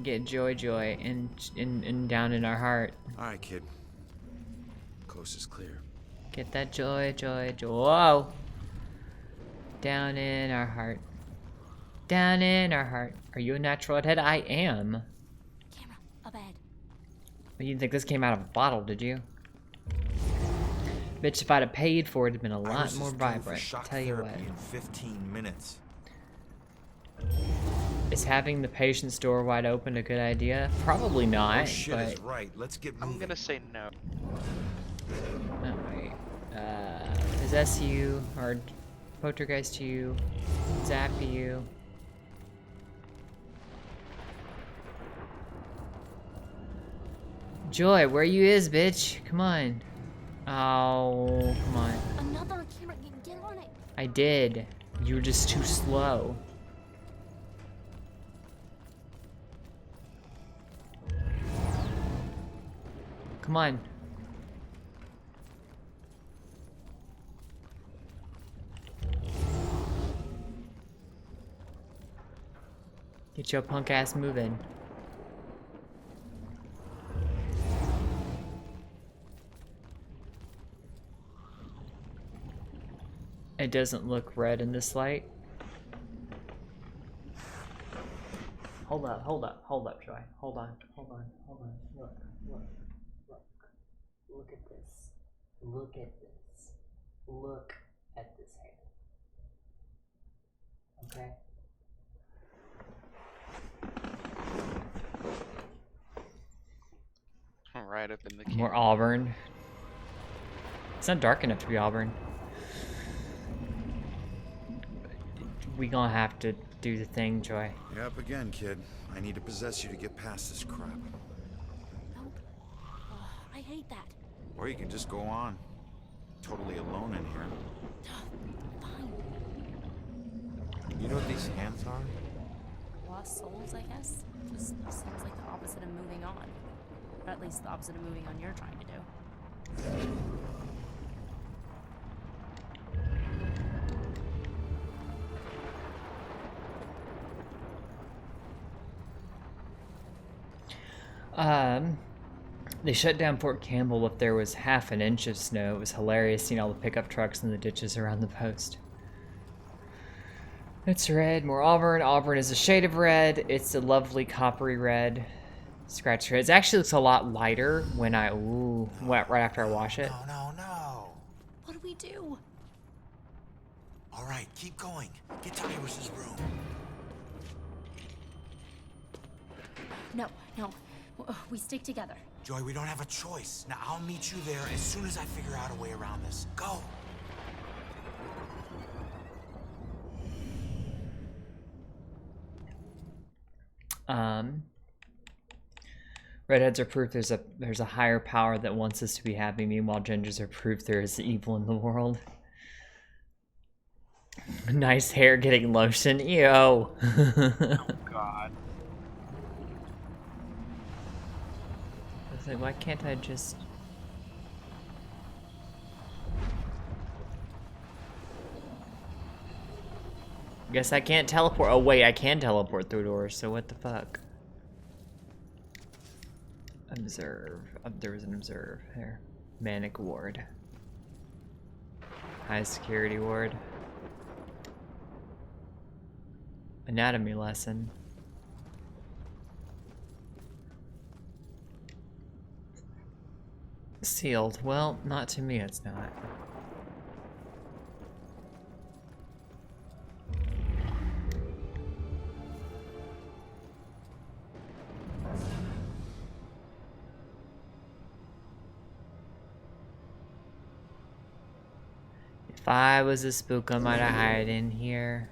get Joy in down in our heart. All right, kid. Coast is clear. Get that joy. Whoa! Down in our heart. Down in our heart. Are you a natural redhead? I am. Camera, up ahead. But you didn't think this came out of a bottle, did you? Bitch, if I'd have paid for it, it'd been a lot more vibrant. I'll tell you what. In 15 minutes. Is having the patient's door wide open a good idea? Probably not. Oh shit but... is right. Let's get moving. I'm gonna say no. Oh, wait. Possess you, or poltergeist you, zap you. Joy, where you is, bitch? Come on. Oh, come on. Another camera. Get on it. I did. You were just too slow. Come on. Get your punk ass moving. It doesn't look red in this light. Hold up, Joy. Hold on. Look. Look at this. Look at this hand. Okay? Right up in the More auburn. It's not dark enough to be auburn. We gonna have to do the thing, Joy. You're up again, kid. I need to possess you to get past this crap. Nope. I hate that. Or you can just go on. Totally alone in here. Fine. You know what these hands are? Lost souls, I guess. Just sounds like the opposite of moving on. Or at least the opposite of moving on you're trying to do. They shut down Fort Campbell if there was half an inch of snow. It was hilarious seeing all the pickup trucks in the ditches around the post. It's red, more auburn. Auburn is a shade of red. It's a lovely coppery red. Scratch red. It actually looks a lot lighter when I, right after I wash it. No. What do we do? All right, keep going. Get to Iris's room. No. We stick together. Joy, we don't have a choice. Now, I'll meet you there as soon as I figure out a way around this. Go! Redheads are proof there's a higher power that wants us to be happy. Meanwhile, gingers are proof there is evil in the world. Nice hair getting lotion. Ew. Oh God. I was like, why can't I just... Guess I can't teleport. Oh wait, I can teleport through doors, so what the fuck? Observe. There was an observe there. Manic ward. High security ward. Anatomy lesson. Sealed. Well, not to me, it's not. If I was a spook, I might hide in here.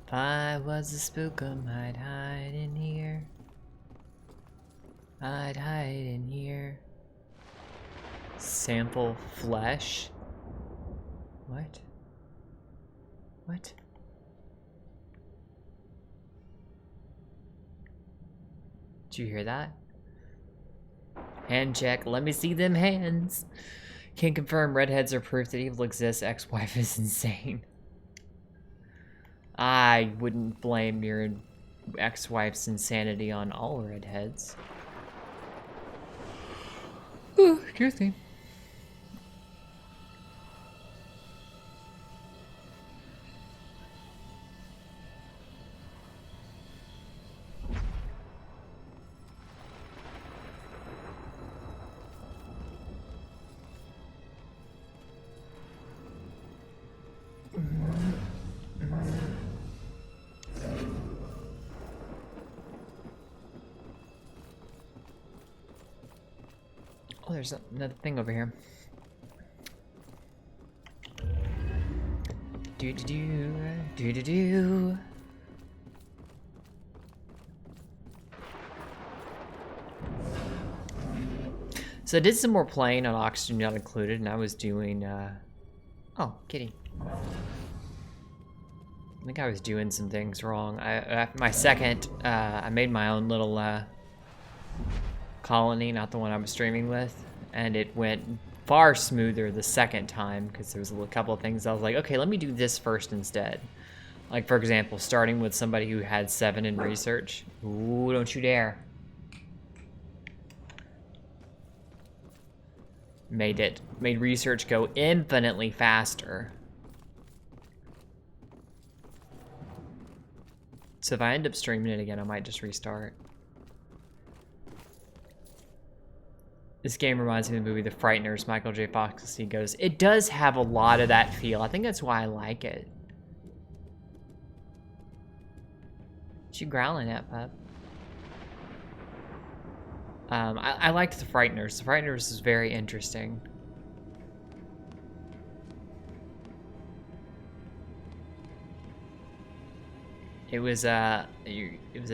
If I was a spook, I might hide in here. I'd hide in here. Sample flesh? What? What? Did you hear that? Hand check. Let me see them hands. Can confirm redheads are proof that evil exists. Ex-wife is insane. I wouldn't blame your ex-wife's insanity on all redheads. Ooh, excuse me. there's another thing over here. Do. So I did some more playing on Oxygen Not Included, and I was doing, oh, kitty. I think I was doing some things wrong. My second, I made my own little, colony, not the one I was streaming with, and it went far smoother the second time, because there was a couple of things I was like, okay, let me do this first instead. Like, for example, starting with somebody who had 7 in research. Ooh, don't you dare. Made research go infinitely faster. So if I end up streaming it again, I might just restart. This game reminds me of the movie The Frighteners, Michael J. Fox as he goes. It does have a lot of that feel. I think that's why I like it. What you growling at, pup? I liked The Frighteners. The Frighteners is very interesting. It was a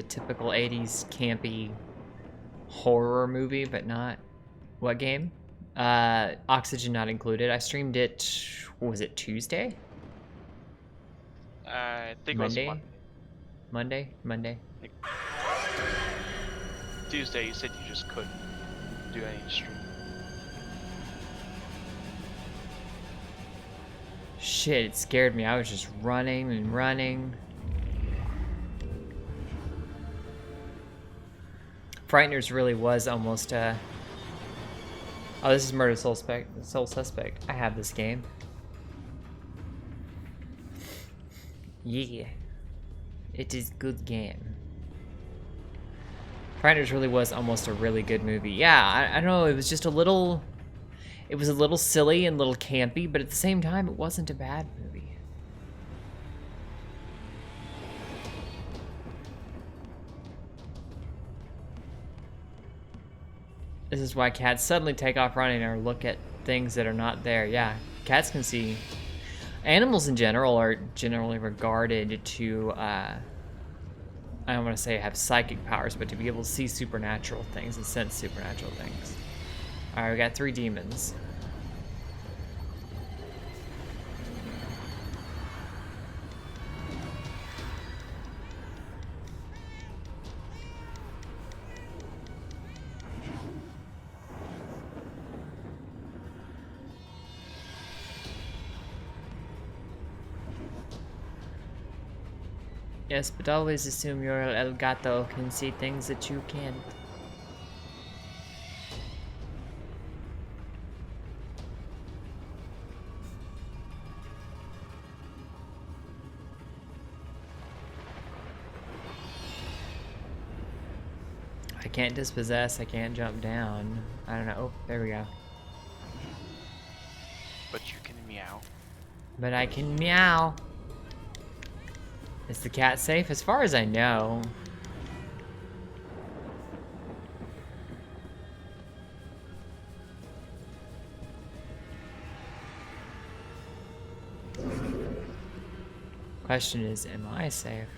typical 80s campy horror movie, but not. What game? Oxygen Not Included. I streamed it, what was it, Tuesday? I think Monday? it was Monday? Tuesday, you said you just couldn't do any stream. Shit, it scared me. I was just running and running. Frighteners really was almost oh, this is Murder Soul Suspect. I have this game. Yeah. It is good game. Frighteners really was almost a really good movie. Yeah, I don't know, it was just a little... It was a little silly and a little campy, but at the same time, it wasn't a bad movie. This is why cats suddenly take off running or look at things that are not there. Yeah, cats can see. Animals in general are generally regarded to, I don't want to say have psychic powers, but to be able to see supernatural things and sense supernatural things. Alright, we got 3 demons. Yes, but always assume your El Gato can see things that you can't. I can't dispossess, I can't jump down. I don't know. Oh, there we go. But you can meow. But I can meow. Is the cat safe? As far as I know. Question is, am I safe?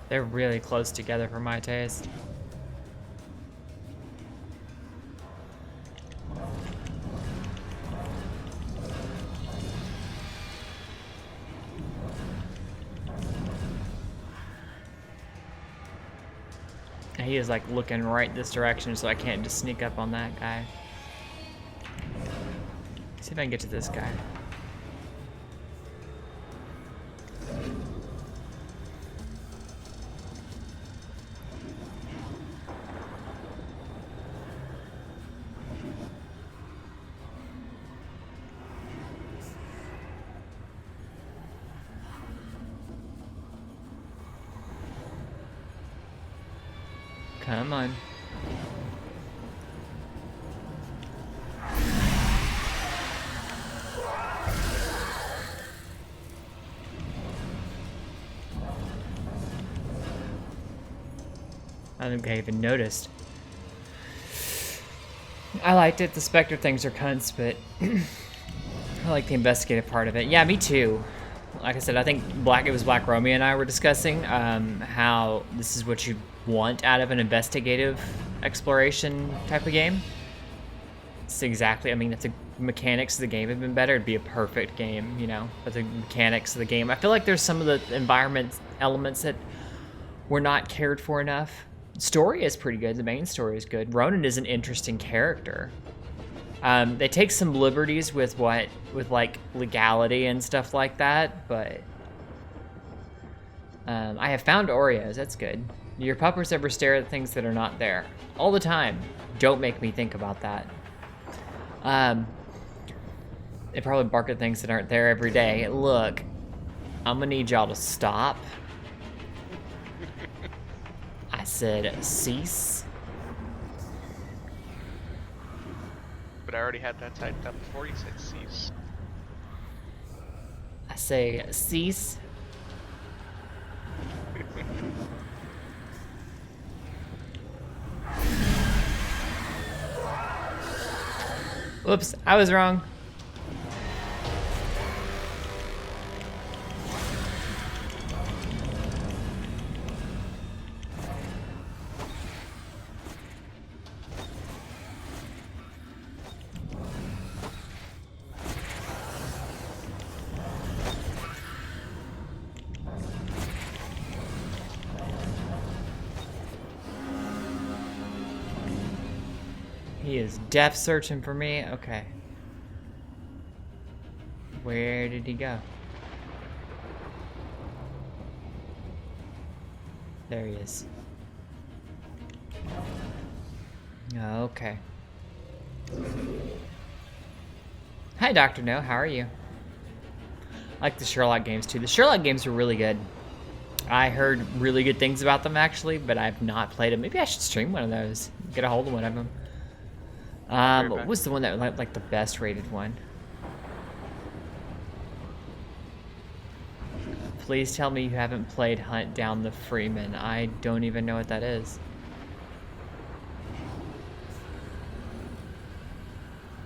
They're really close together for my taste. He is like looking right this direction, so I can't just sneak up on that guy. See if I can get to this guy. Come on. I don't think I even noticed. I liked it. The Spectre things are cunts, but I like the investigative part of it. Yeah, me too. Like I said, I think it was Black Romeo and I were discussing how this is what you want out of an investigative exploration type of game. It's exactly, I mean, if the mechanics of the game had been better, it'd be a perfect game, you know, but the mechanics of the game, I feel like there's some of the environment elements that were not cared for enough. Story is pretty good. The main story is good. Ronan is an interesting character. They take some liberties with like legality and stuff like that, but I have found Oreos. That's good. Do your puppers ever stare at things that are not there? All the time. Don't make me think about that. They probably bark at things that aren't there every day. Look, I'm gonna need y'all to stop. I said cease. But I already had that typed up before you said cease. I say cease. Whoops, I was wrong. He is depth searching for me. Okay. Where did he go? There he is. Okay. Hi, Dr. No. How are you? I like the Sherlock games too. The Sherlock games are really good. I heard really good things about them actually, but I've not played them. Maybe I should stream one of those. Get a hold of one of them. What was the one that was like the best rated one? Please tell me you haven't played Hunt Down the Freeman. I don't even know what that is.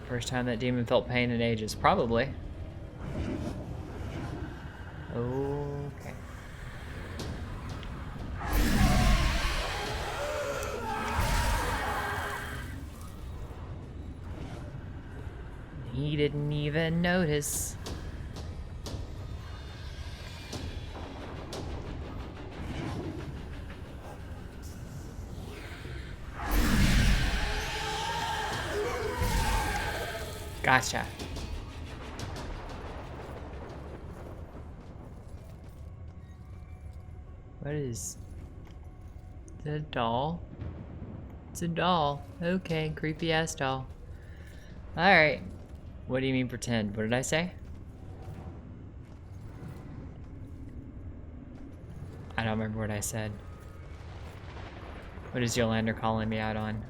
First time that demon felt pain in ages. Probably. Okay. He didn't even notice. Gotcha. What is... Is that a doll? It's a doll. Okay, creepy ass doll. Alright. What do you mean pretend? What did I say? I don't remember what I said. What is Yolander calling me out on?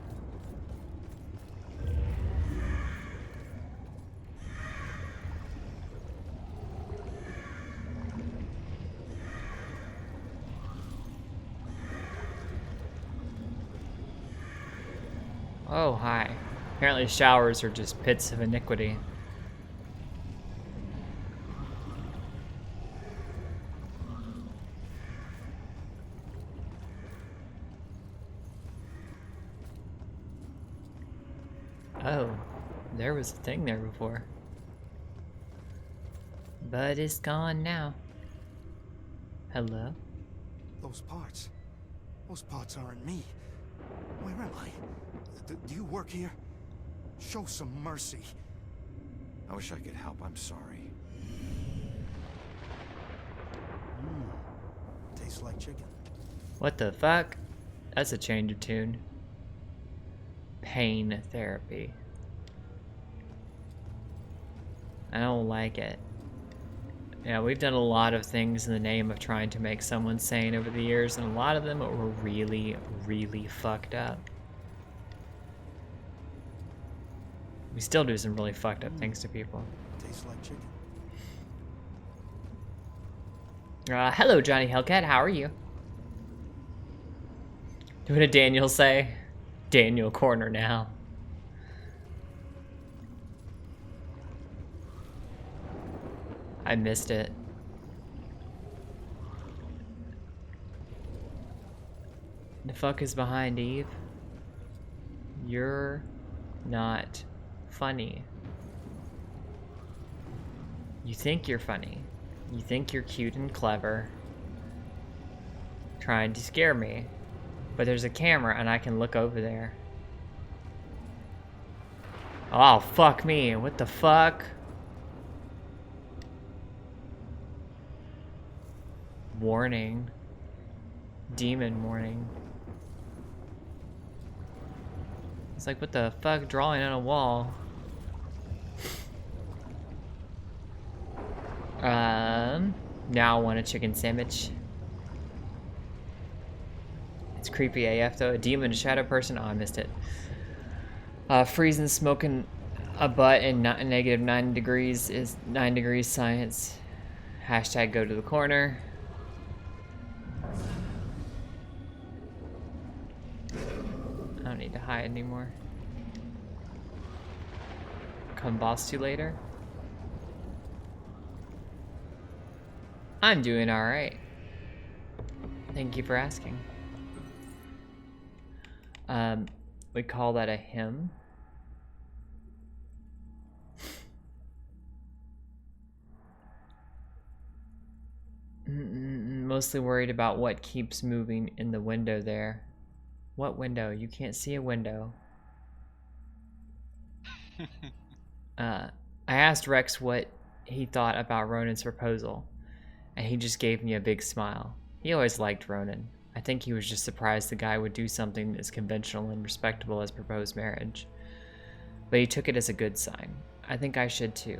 Oh, hi. Apparently showers are just pits of iniquity. Oh, there was a thing there before. But it's gone now. Hello? Those parts aren't me. Where am I? Do you work here? Show some mercy. I wish I could help. I'm sorry. Tastes like chicken. What the fuck? That's a change of tune. Pain therapy. I don't like it. Yeah, we've done a lot of things in the name of trying to make someone sane over the years, and a lot of them were really, really fucked up. We still do some really fucked up things to people. Tastes like chicken. Hello, Johnny Hellcat. How are you? What did Daniel say? Daniel corner now. I missed it. The fuck is behind Eve? You're not funny. You think you're funny. You think you're cute and clever. Trying to scare me. But there's a camera and I can look over there. Oh, fuck me. What the fuck? Warning. Demon warning. It's like, what the fuck? Drawing on a wall. Now I want a chicken sandwich. It's creepy AF though. A demon, a shadow person. Oh, I missed it. Freezing, smoking a butt in negative 9 degrees is 9 degrees science. Hashtag go to the corner. I don't need to hide anymore. Come boss you later. I'm doing alright. Thank you for asking. We call that a hymn. Mostly worried about what keeps moving in the window there. What window? You can't see a window. I asked Rex what he thought about Ronan's proposal, and he just gave me a big smile. He always liked Ronan. I think he was just surprised the guy would do something as conventional and respectable as propose marriage. But he took it as a good sign. I think I should too.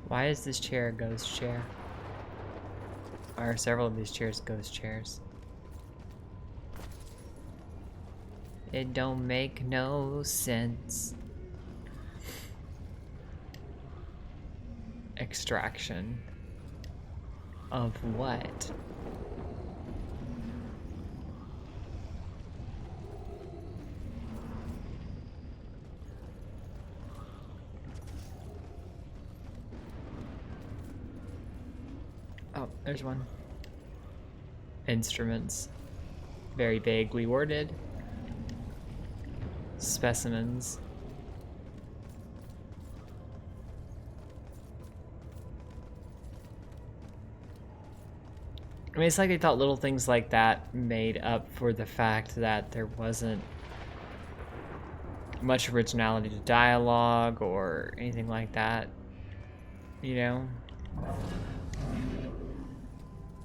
Why is this chair a ghost chair? Why are several of these chairs ghost chairs? It don't make no sense. Extraction. Of what? Oh, there's one. Instruments. Very vaguely worded. Specimens. I mean, it's like they thought little things like that made up for the fact that there wasn't much originality to dialogue or anything like that, you know?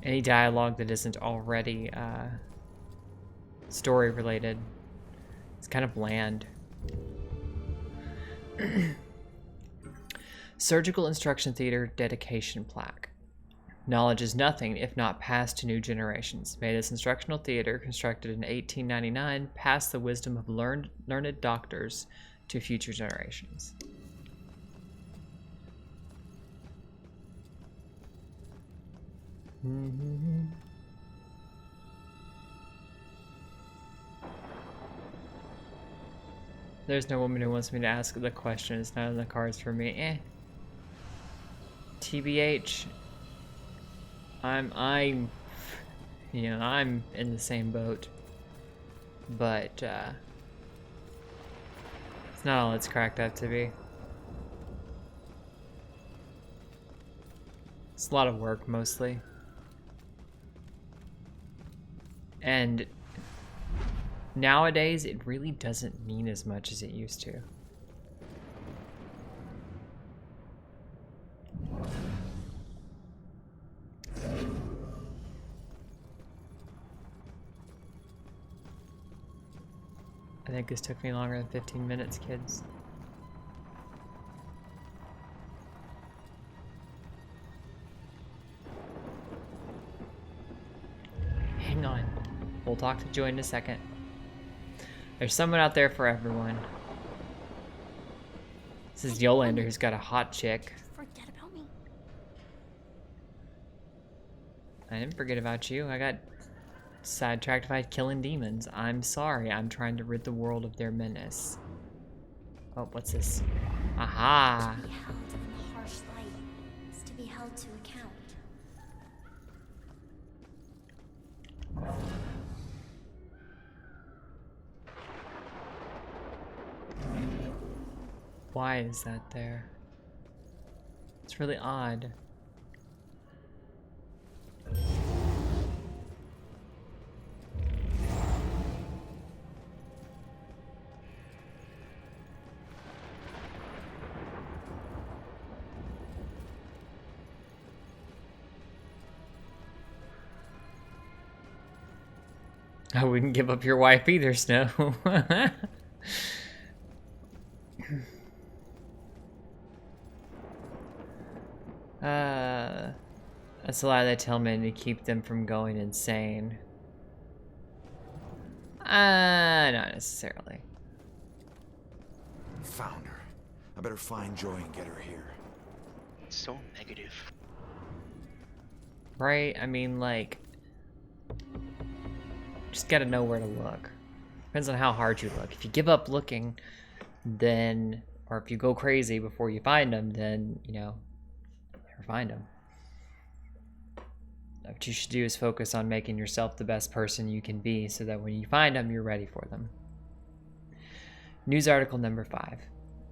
Any dialogue that isn't already story related. It's kind of bland. Surgical Instruction Theater Dedication Plaque. Knowledge is nothing if not passed to new generations. May this instructional theater, constructed in 1899, pass the wisdom of learned doctors to future generations. There's no woman who wants me to ask the question. It's not in the cards for me. TBH. I'm you know, I'm in the same boat. But it's not all it's cracked up to be. It's a lot of work mostly. And nowadays, it really doesn't mean as much as it used to. I think this took me longer than 15 minutes, kids. Hang on. We'll talk to Joy in a second. There's someone out there for everyone. This is Yolander who's got a hot chick. Forget about me. I didn't forget about you. I got sidetracked by killing demons. I'm sorry. I'm trying to rid the world of their menace. Oh, what's this? Aha! To be held in the harsh light is to be held to account. Why is that there? It's really odd. I wouldn't give up your wife either, Snow. That's a lie they tell men to keep them from going insane. Not necessarily. Found her. I better find Joy and get her here. It's so negative. Right? I mean, like, just gotta know where to look. Depends on how hard you look. If you give up looking, then, or if you go crazy before you find them, then, you know, never find them. What you should do is focus on making yourself the best person you can be so that when you find them, you're ready for them. News article number 5.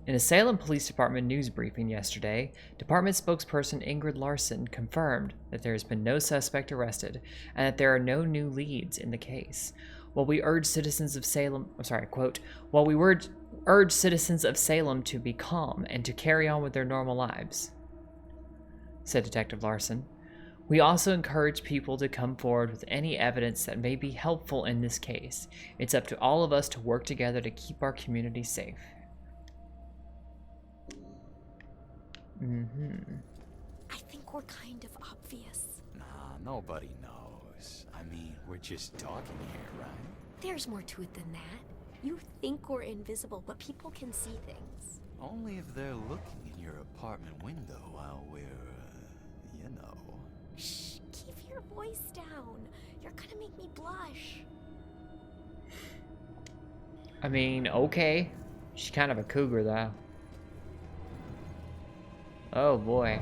In a Salem Police Department news briefing yesterday, department spokesperson Ingrid Larson confirmed that there has been no suspect arrested and that there are no new leads in the case. While we urge citizens of Salem, while we urge citizens of Salem to be calm and to carry on with their normal lives, said Detective Larson. We also encourage people to come forward with any evidence that may be helpful in this case. It's up to all of us to work together to keep our community safe. I think we're kind of obvious. Nah, nobody knows. I mean, we're just talking here, right? There's more to it than that. You think we're invisible, but people can see things. Only if they're looking in your apartment window while we're, you know. Shh, keep your voice down. You're gonna make me blush. I mean, okay. She's kind of a cougar, though. Oh boy.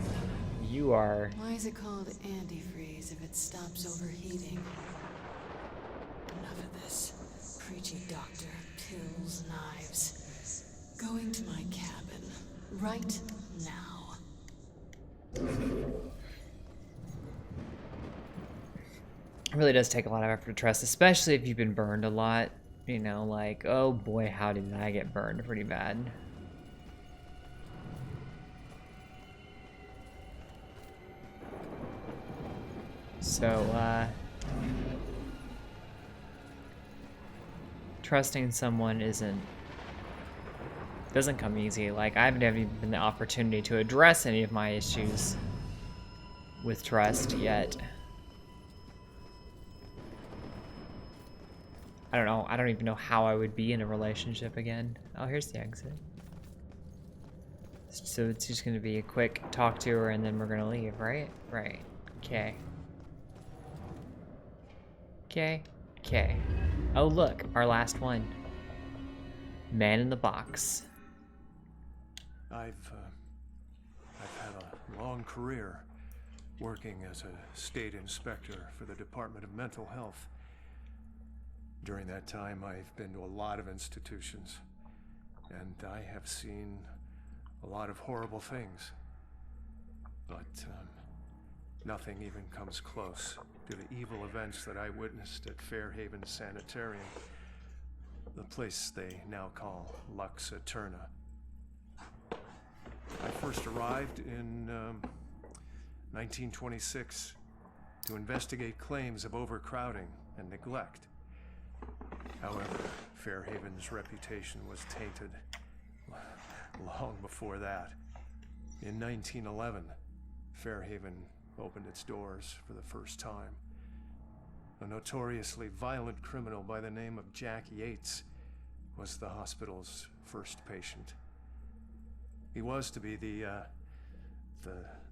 You are... Why is it called antifreeze if it stops overheating? Enough of this. Preachy doctor, pills, knives. Going to my cabin. Right now. It really does take a lot of effort to trust, especially if you've been burned a lot. You know, like, oh boy, how did I get burned pretty bad. So, trusting someone doesn't come easy. Like, I haven't even been the opportunity to address any of my issues with trust yet. I don't know. I don't even know how I would be in a relationship again. Oh, here's the exit. So it's just going to be a quick talk to her and then we're going to leave, right? Right. Okay. Okay. Okay. Oh, look. Our last one. Man in the box. I've had a long career working as a state inspector for the Department of Mental Health. During that time, I've been to a lot of institutions, and I have seen a lot of horrible things. But nothing even comes close to the evil events that I witnessed at Fairhaven Sanitarium, the place they now call Lux Eterna. I first arrived in 1926 to investigate claims of overcrowding and neglect. However, Fairhaven's reputation was tainted long before that. In 1911, Fairhaven opened its doors for the first time. A notoriously violent criminal by the name of Jack Yates was the hospital's first patient. He was to be the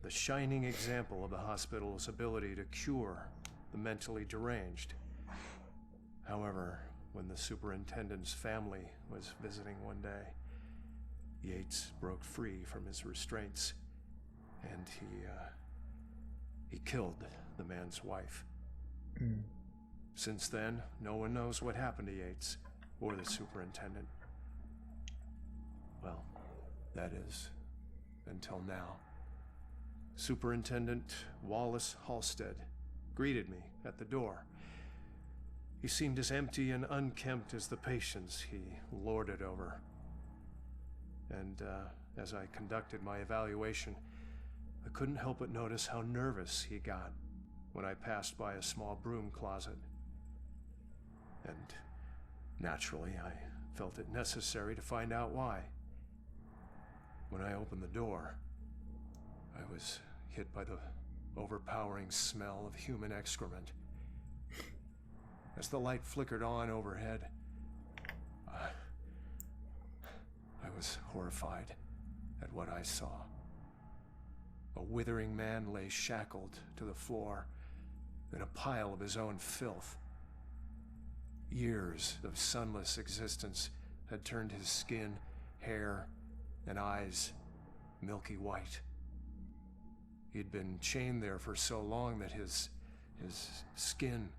shining example of the hospital's ability to cure the mentally deranged. However, when the superintendent's family was visiting one day, Yates broke free from his restraints, and he killed the man's wife. Since then, no one knows what happened to Yates or the superintendent. Well, that is, until now. Superintendent Wallace Halstead greeted me at the door. He seemed as empty and unkempt as the patients he lorded over. And as I conducted my evaluation, I couldn't help but notice how nervous he got when I passed by a small broom closet. And naturally, I felt it necessary to find out why. When I opened the door, I was hit by the overpowering smell of human excrement. As the light flickered on overhead, I was horrified at what I saw. A withering man lay shackled to the floor in a pile of his own filth. Years of sunless existence had turned his skin, hair, and eyes milky white. He'd been chained there for so long that his skin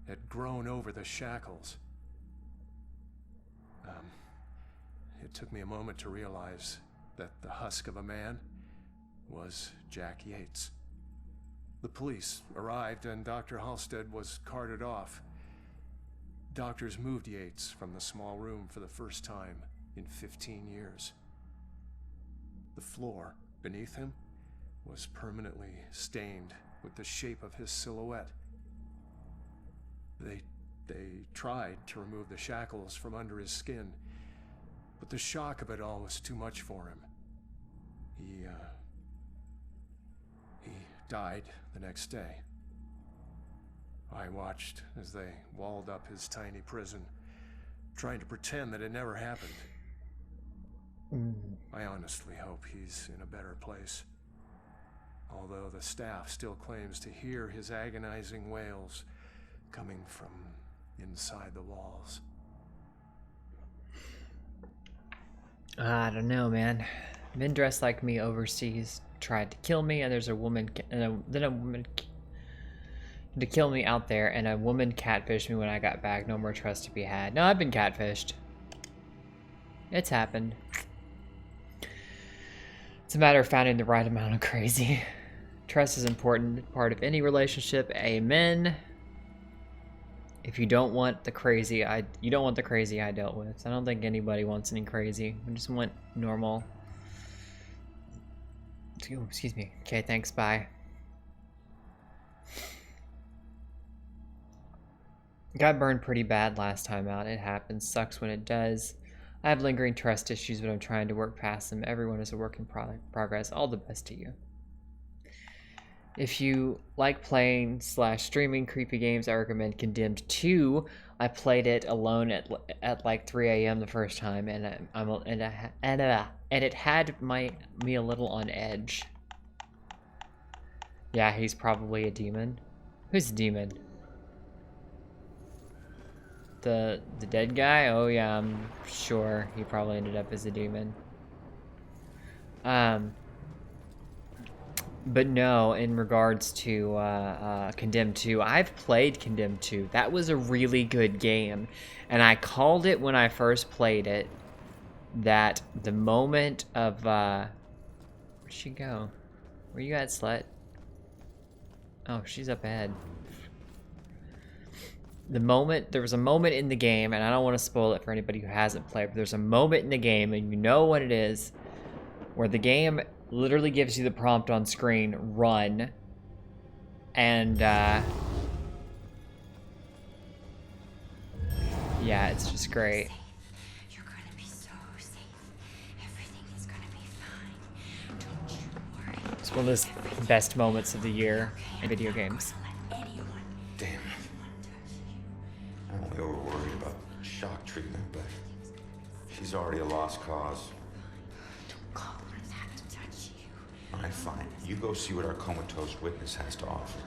had grown over the shackles. It took me a moment to realize that the husk of a man was Jack Yates. The police arrived and Dr. Halstead was carted off. Doctors moved Yates from the small room for the first time in 15 years. The floor beneath him was permanently stained with the shape of his silhouette. They tried to remove the shackles from under his skin, but the shock of it all was too much for him. He died the next day. I watched as they walled up his tiny prison, trying to pretend that it never happened. I honestly hope he's in a better place, although the staff still claims to hear his agonizing wails coming from inside the walls. I don't know, man. Men dressed like me overseas tried to kill me, and there's a woman, then a woman to kill me out there, and a woman catfished me when I got back. No more trust to be had. No, I've been catfished. It's happened. It's a matter of finding the right amount of crazy. Trust is an important part of any relationship. Amen. If you don't want the crazy, you don't want the crazy I dealt with. I don't think anybody wants any crazy. We just want normal. Ooh, excuse me. Okay, thanks, bye. Got burned pretty bad last time out. It happens. Sucks when it does. I have lingering trust issues, but I'm trying to work past them. Everyone is a work in progress. All the best to you. If you like playing / streaming creepy games, I recommend Condemned 2. I played it alone at like 3 a.m. the first time, and it had me a little on edge. Yeah, he's probably a demon. Who's a demon? The dead guy? Oh yeah, I'm sure he probably ended up as a demon. But no, in regards to Condemned 2, I've played Condemned 2. That was a really good game. And I called it when I first played it that the moment of... where'd she go? Where you at, slut? Oh, she's up ahead. There was a moment in the game, and I don't want to spoil it for anybody who hasn't played, but there's a moment in the game, and you know what it is, where the game literally gives you the prompt on screen, run, and yeah, it's just great. You're gonna be so safe. Everything is gonna be fine. Don't you worry. It's one of those best moments of the year in video games. Damn. I'm only over worried about shock treatment, but she's already a lost cause. Don't call her All right, fine. You go see what our comatose witness has to offer.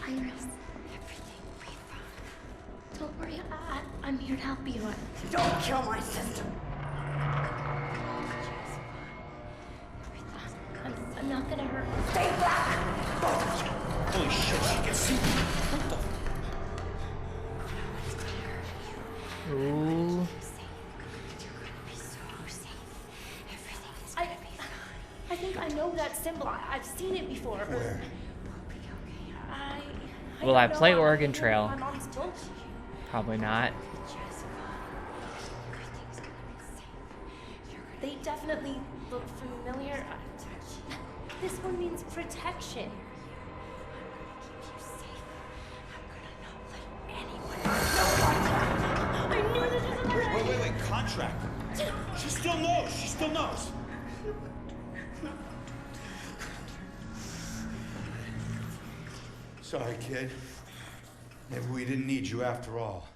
Iris, everything will be fine. Don't worry, I'm here to help you. Don't kill my sister. I'm not gonna hurt her. Stay back! Holy shit, she can see me. Ooh. I think I know that symbol. I've seen it before. Where? Will I play Oregon Trail? My mom's told you. Probably not. They definitely look familiar. This one means protection. I knew this was Wait, contract. She still knows, Sorry, kid. Maybe we didn't need you after all.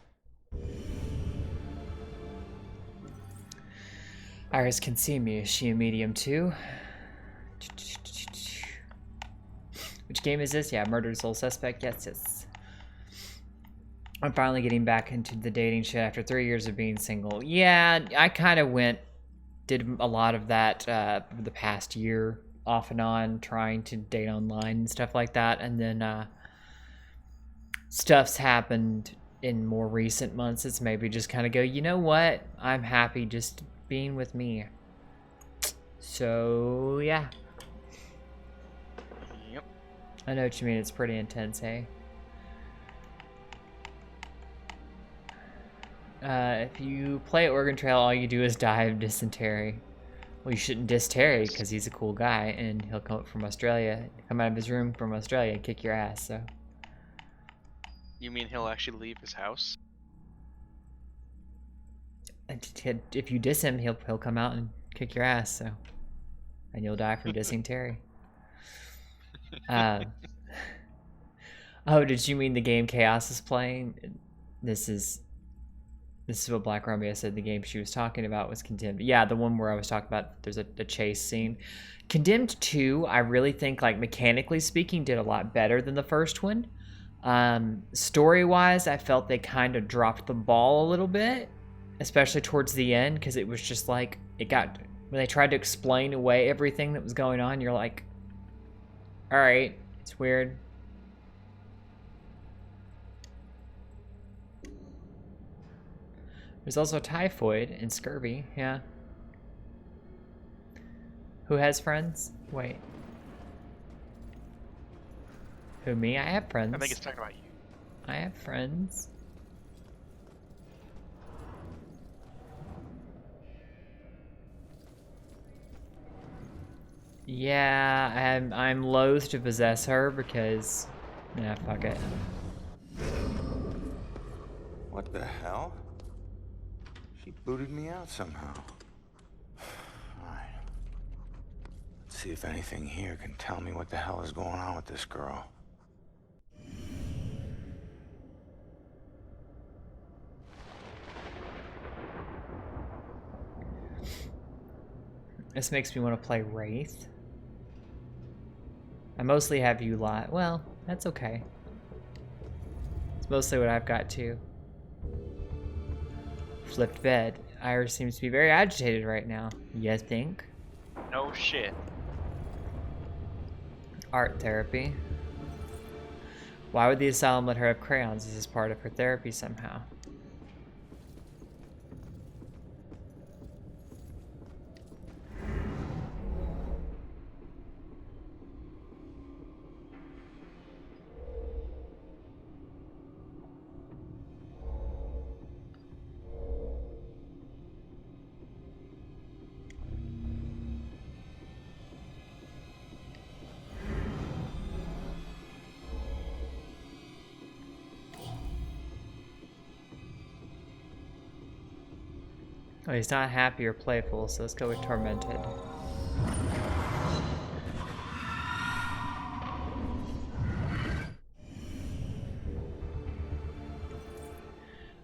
Iris can see me. Is she a medium too? Which game is this? Yeah, Murdered Soul Suspect. Yes. I'm finally getting back into the dating shit after 3 years of being single. Yeah, I kind of did a lot of that the past year, off and on, trying to date online and stuff like that. And then stuff's happened in more recent months. It's maybe just kind of go, you know what? I'm happy just being with me. So, yeah. Yep. I know what you mean. It's pretty intense, hey? If you play Oregon Trail, all you do is die of dysentery. Well, you shouldn't diss Terry because he's a cool guy and he'll come from Australia, come out of his room from Australia and kick your ass, so. You mean he'll actually leave his house? If you diss him, he'll come out and kick your ass, so. And you'll die from dissing Terry. Oh, did you mean the game Chaos is playing? This is what Black Romeo said the game she was talking about was Condemned. Yeah, the one where I was talking about there's a chase scene. Condemned 2, I really think, like, mechanically speaking, did a lot better than the first one. Story-wise, I felt they kind of dropped the ball a little bit, especially towards the end, because it was just like, when they tried to explain away everything that was going on, you're like, alright, it's weird. There's also typhoid and scurvy, yeah. Who has friends? Wait. Who, me? I have friends. I think it's talking about you. I have friends. Yeah, I'm loath to possess her because, nah, fuck it. What the hell? She booted me out somehow. Alright. Let's see if anything here can tell me what the hell is going on with this girl. This makes me want to play Wraith. I mostly have you lot. Well, that's okay. It's mostly what I've got too. Flipped bed. Iris seems to be very agitated right now. You think? No shit. Art therapy. Why would the asylum let her have crayons? Is this part of her therapy somehow? Oh, he's not happy or playful, so let's go with tormented.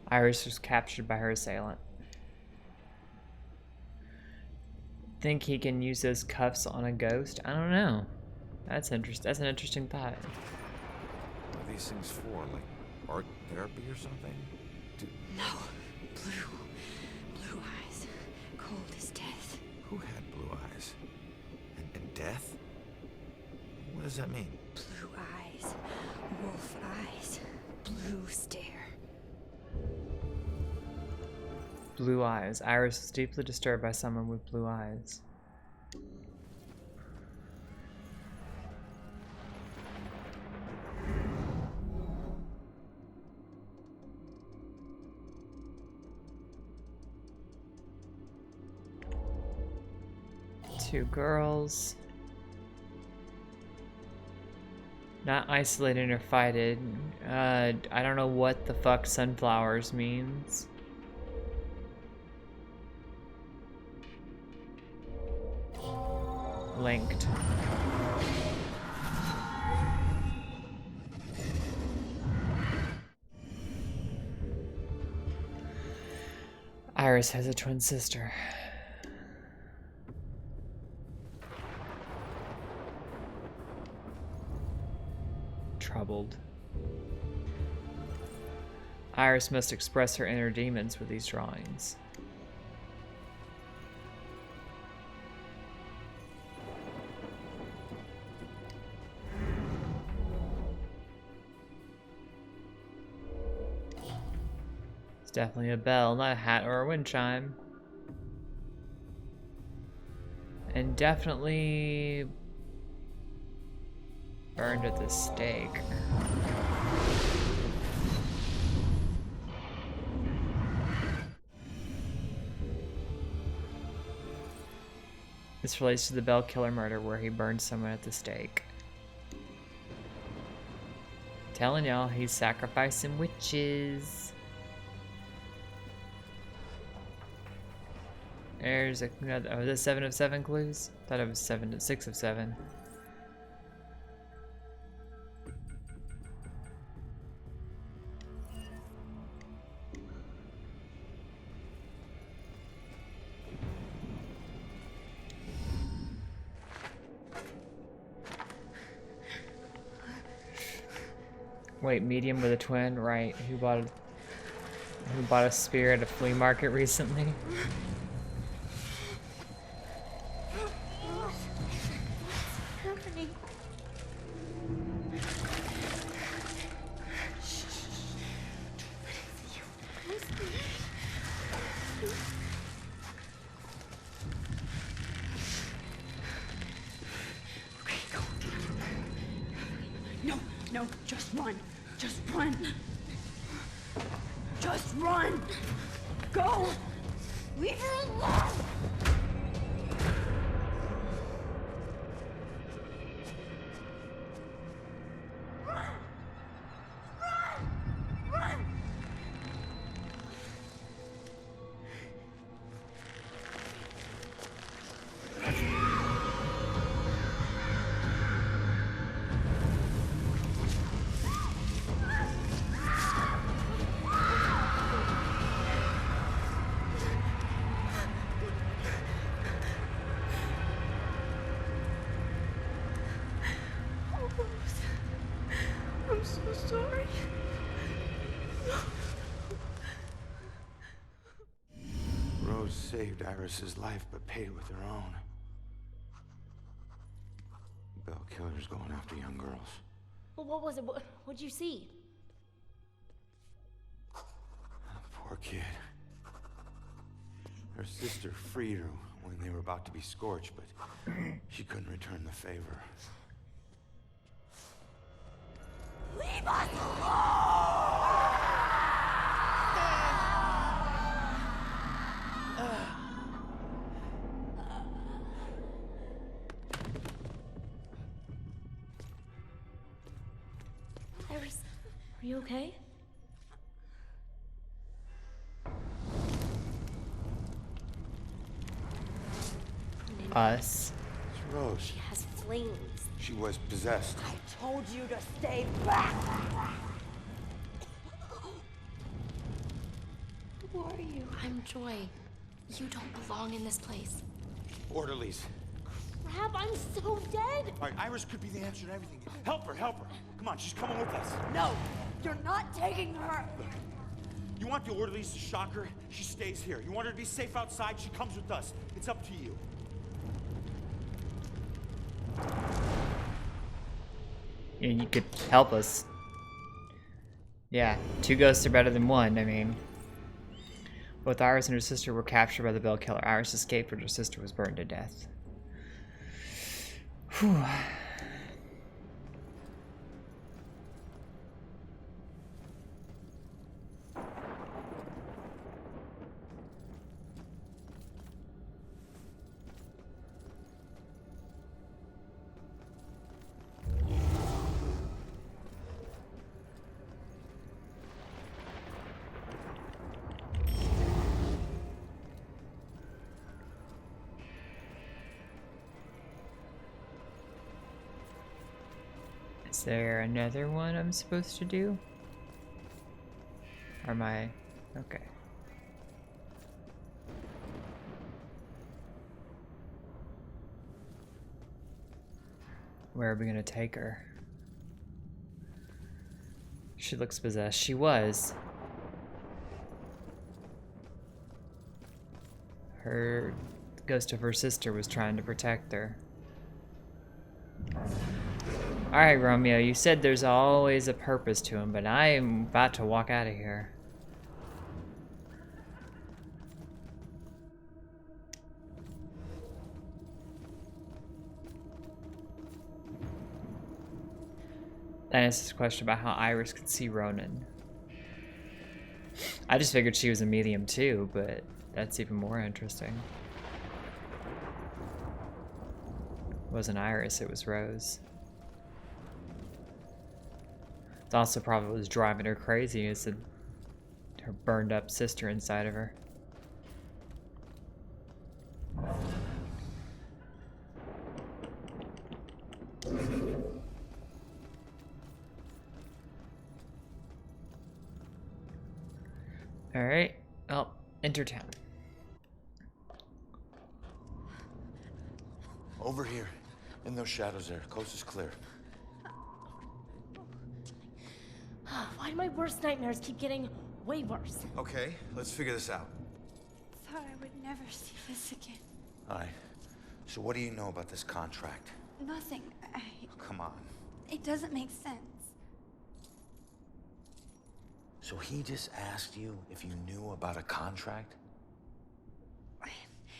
Iris was captured by her assailant. Think he can use those cuffs on a ghost? I don't know. That's interesting. That's an interesting thought. What are these things for? Like art therapy or something? No. Blue eyes. Cold as death. Who had blue eyes? And death? What does that mean? Blue eyes. Wolf eyes. Blue stare. Blue eyes. Iris was deeply disturbed by someone with blue eyes. Two girls. Not isolated or fighted. I don't know what the fuck sunflowers means. Linked. Iris has a twin sister. Troubled. Iris must express her inner demons with these drawings. It's definitely a bell, not a hat or a wind chime. And definitely burned at the stake. This relates to the Bell Killer murder where he burned someone at the stake. Telling y'all, he's sacrificing witches. There's another, oh, this 7 of 7 clues? Thought it was 6 of 7. Wait, medium with a twin, right? Who bought a spear at a flea market recently? Happening. No, just run. Just run. Just run. Go. Leave her alone. I'm so sorry. Rose saved Iris's life, but paid with her own. Bell Killer's going after young girls. Well, what was it? What'd you see? Poor kid. Her sister freed her when they were about to be scorched, but she couldn't return the favor. Leave us alone! Iris, are you okay? Us. It's Rose. She has flames. She was possessed. I told you to stay back! Who are you? I'm Joy. You don't belong in this place. Orderlies. Crap, I'm so dead! All right, Iris could be the answer to everything. Help her, help her. Come on, she's coming with us. No, you're not taking her. Look, you want the orderlies to shock her? She stays here. You want her to be safe outside? She comes with us. It's up to you. And you could help us. Yeah, 2 ghosts are better than 1, I mean. Both Iris and her sister were captured by the Bell Killer. Iris escaped, but her sister was burned to death. Whew. Is there another one I'm supposed to do? Or am I... Okay. Where are we gonna take her? She looks possessed. She was. Her ghost of her sister was trying to protect her. Alright, Romeo, you said there's always a purpose to him, but I am about to walk out of here. That answers the question about how Iris could see Ronan. I just figured she was a medium too, but that's even more interesting. It wasn't Iris, it was Rose. It's also probably what was driving her crazy is her burned up sister inside of her. Alright, well, enter town. Over here, in those shadows there. Coast is clear. Why do my worst nightmares keep getting way worse? Okay, let's figure this out. Thought I would never see this again. All right. So what do you know about this contract? Nothing. Come on. It doesn't make sense. So he just asked you if you knew about a contract?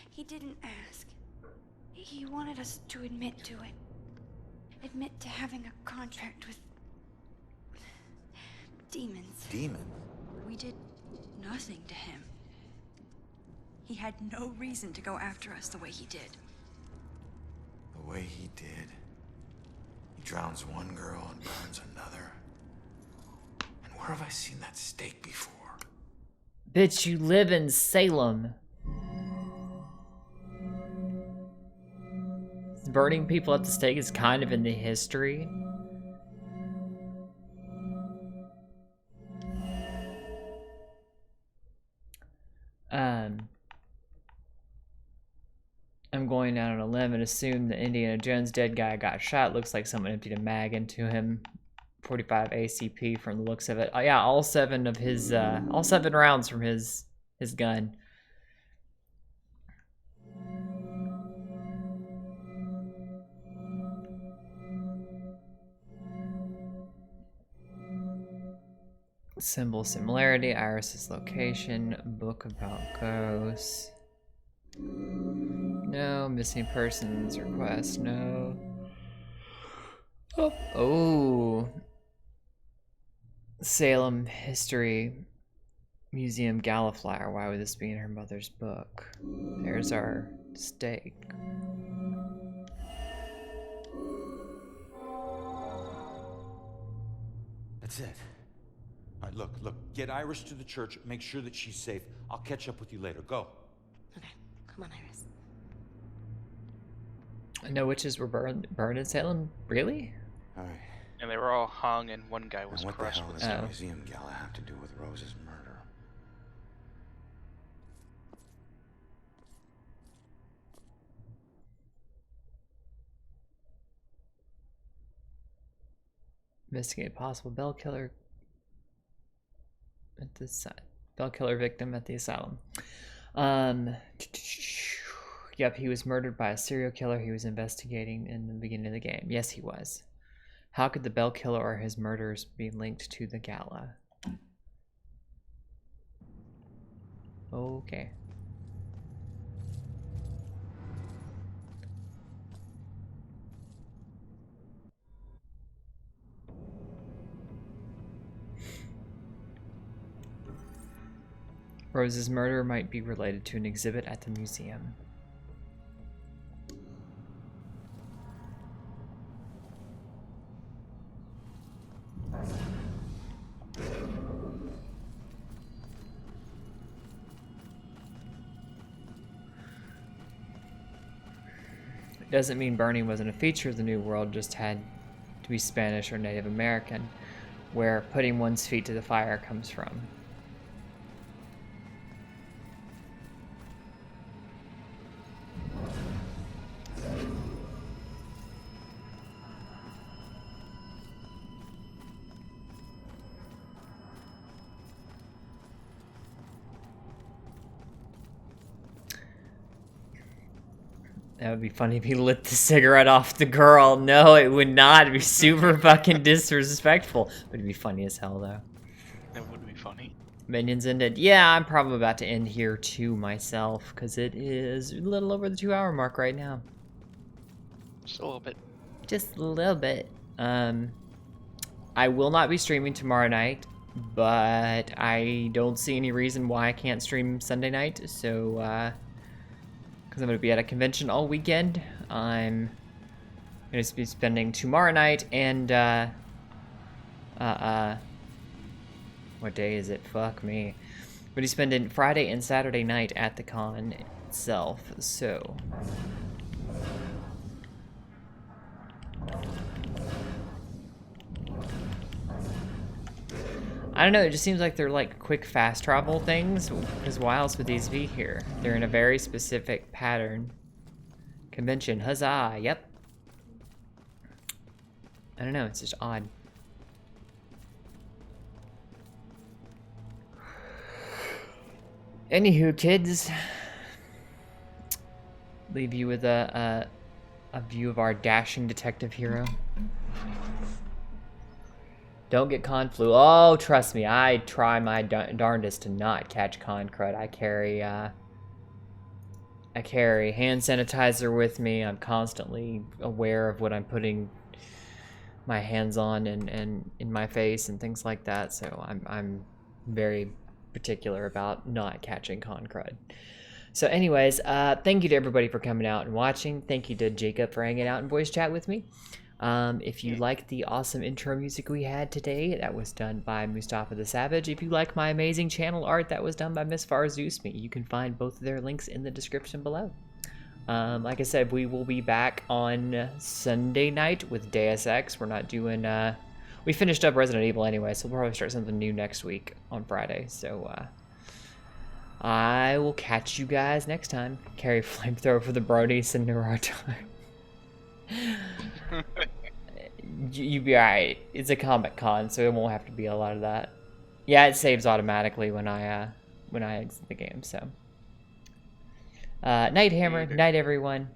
He didn't ask. He wanted us to admit to it. Admit to having a contract with demons. Demon? We did nothing to him. He had no reason to go after us the way he did. The way he did. He drowns one girl and burns another. And where have I seen that stake before? Bitch, you live in Salem. Burning people at the stake is kind of in the history. I'm going out on a limb and assume the Indiana Jones dead guy got shot. Looks like someone emptied a mag into him. 45 ACP from the looks of it. Oh yeah, all 7 rounds from his gun. Symbol similarity, Iris's location, book about ghosts. No, missing persons request, no. Oh. Salem History Museum Gala flyer. Why would this be in her mother's book? There's our stake. That's it. All right, look, get Iris to the church, make sure that she's safe. I'll catch up with you later. Go. Okay, come on, Iris. No witches were burned in Salem? Really? All right. And they were all hung, and one guy was What the crushed hell with does the stone. museum gala have to do with Rose's murder? Investigate possible bell killer at this bell killer victim at the asylum. Yep, he was murdered by a serial killer he was investigating in the beginning of the game. Yes, he was. How could the bell killer or his murders be linked to the gala? Okay. Rose's murder might be related to an exhibit at the museum. It doesn't mean burning wasn't a feature of the New World, just had to be Spanish or Native American, where putting one's feet to the fire comes from. That would be funny if he lit the cigarette off the girl. No, it would not. It'd be super fucking disrespectful. But it'd be funny as hell, though. That would be funny. Minions ended. Yeah, I'm probably about to end here, too, myself. Because it is a little over the 2-hour mark right now. Just a little bit. Just a little bit. I will not be streaming tomorrow night. But I don't see any reason why I can't stream Sunday night. So, because I'm going to be at a convention all weekend. I'm going to be spending tomorrow night and, what day is it? Fuck me. I'm going to be spending Friday and Saturday night at the con itself, so. I don't know, it just seems like they're like quick fast travel things, because why else would these be here? They're in a very specific pattern. Convention, huzzah, yep. I don't know, it's just odd. Anywho, kids. Leave you with a view of our dashing detective hero. Don't get con flu. Oh, trust me, I try my darndest to not catch con crud. I carry hand sanitizer with me. I'm constantly aware of what I'm putting my hands on and in my face and things like that. So I'm very particular about not catching con crud. So anyways, thank you to everybody for coming out and watching. Thank you to Jacob for hanging out and voice chat with me. If you like the awesome intro music we had today, that was done by Mustafa the Savage. If you like my amazing channel art, that was done by Miss FarZoosme. You can find both of their links in the description below. Like I said, we will be back on Sunday night with Deus Ex. We're not doing, we finished up Resident Evil anyway, so we'll probably start something new next week on Friday. So, I will catch you guys next time. Carry flamethrower for the Brodies and Naruto. You'll be alright. It's a Comic Con, so it won't have to be a lot of that. Yeah, it saves automatically when I exit the game. So, night, Hammer. Night, everyone.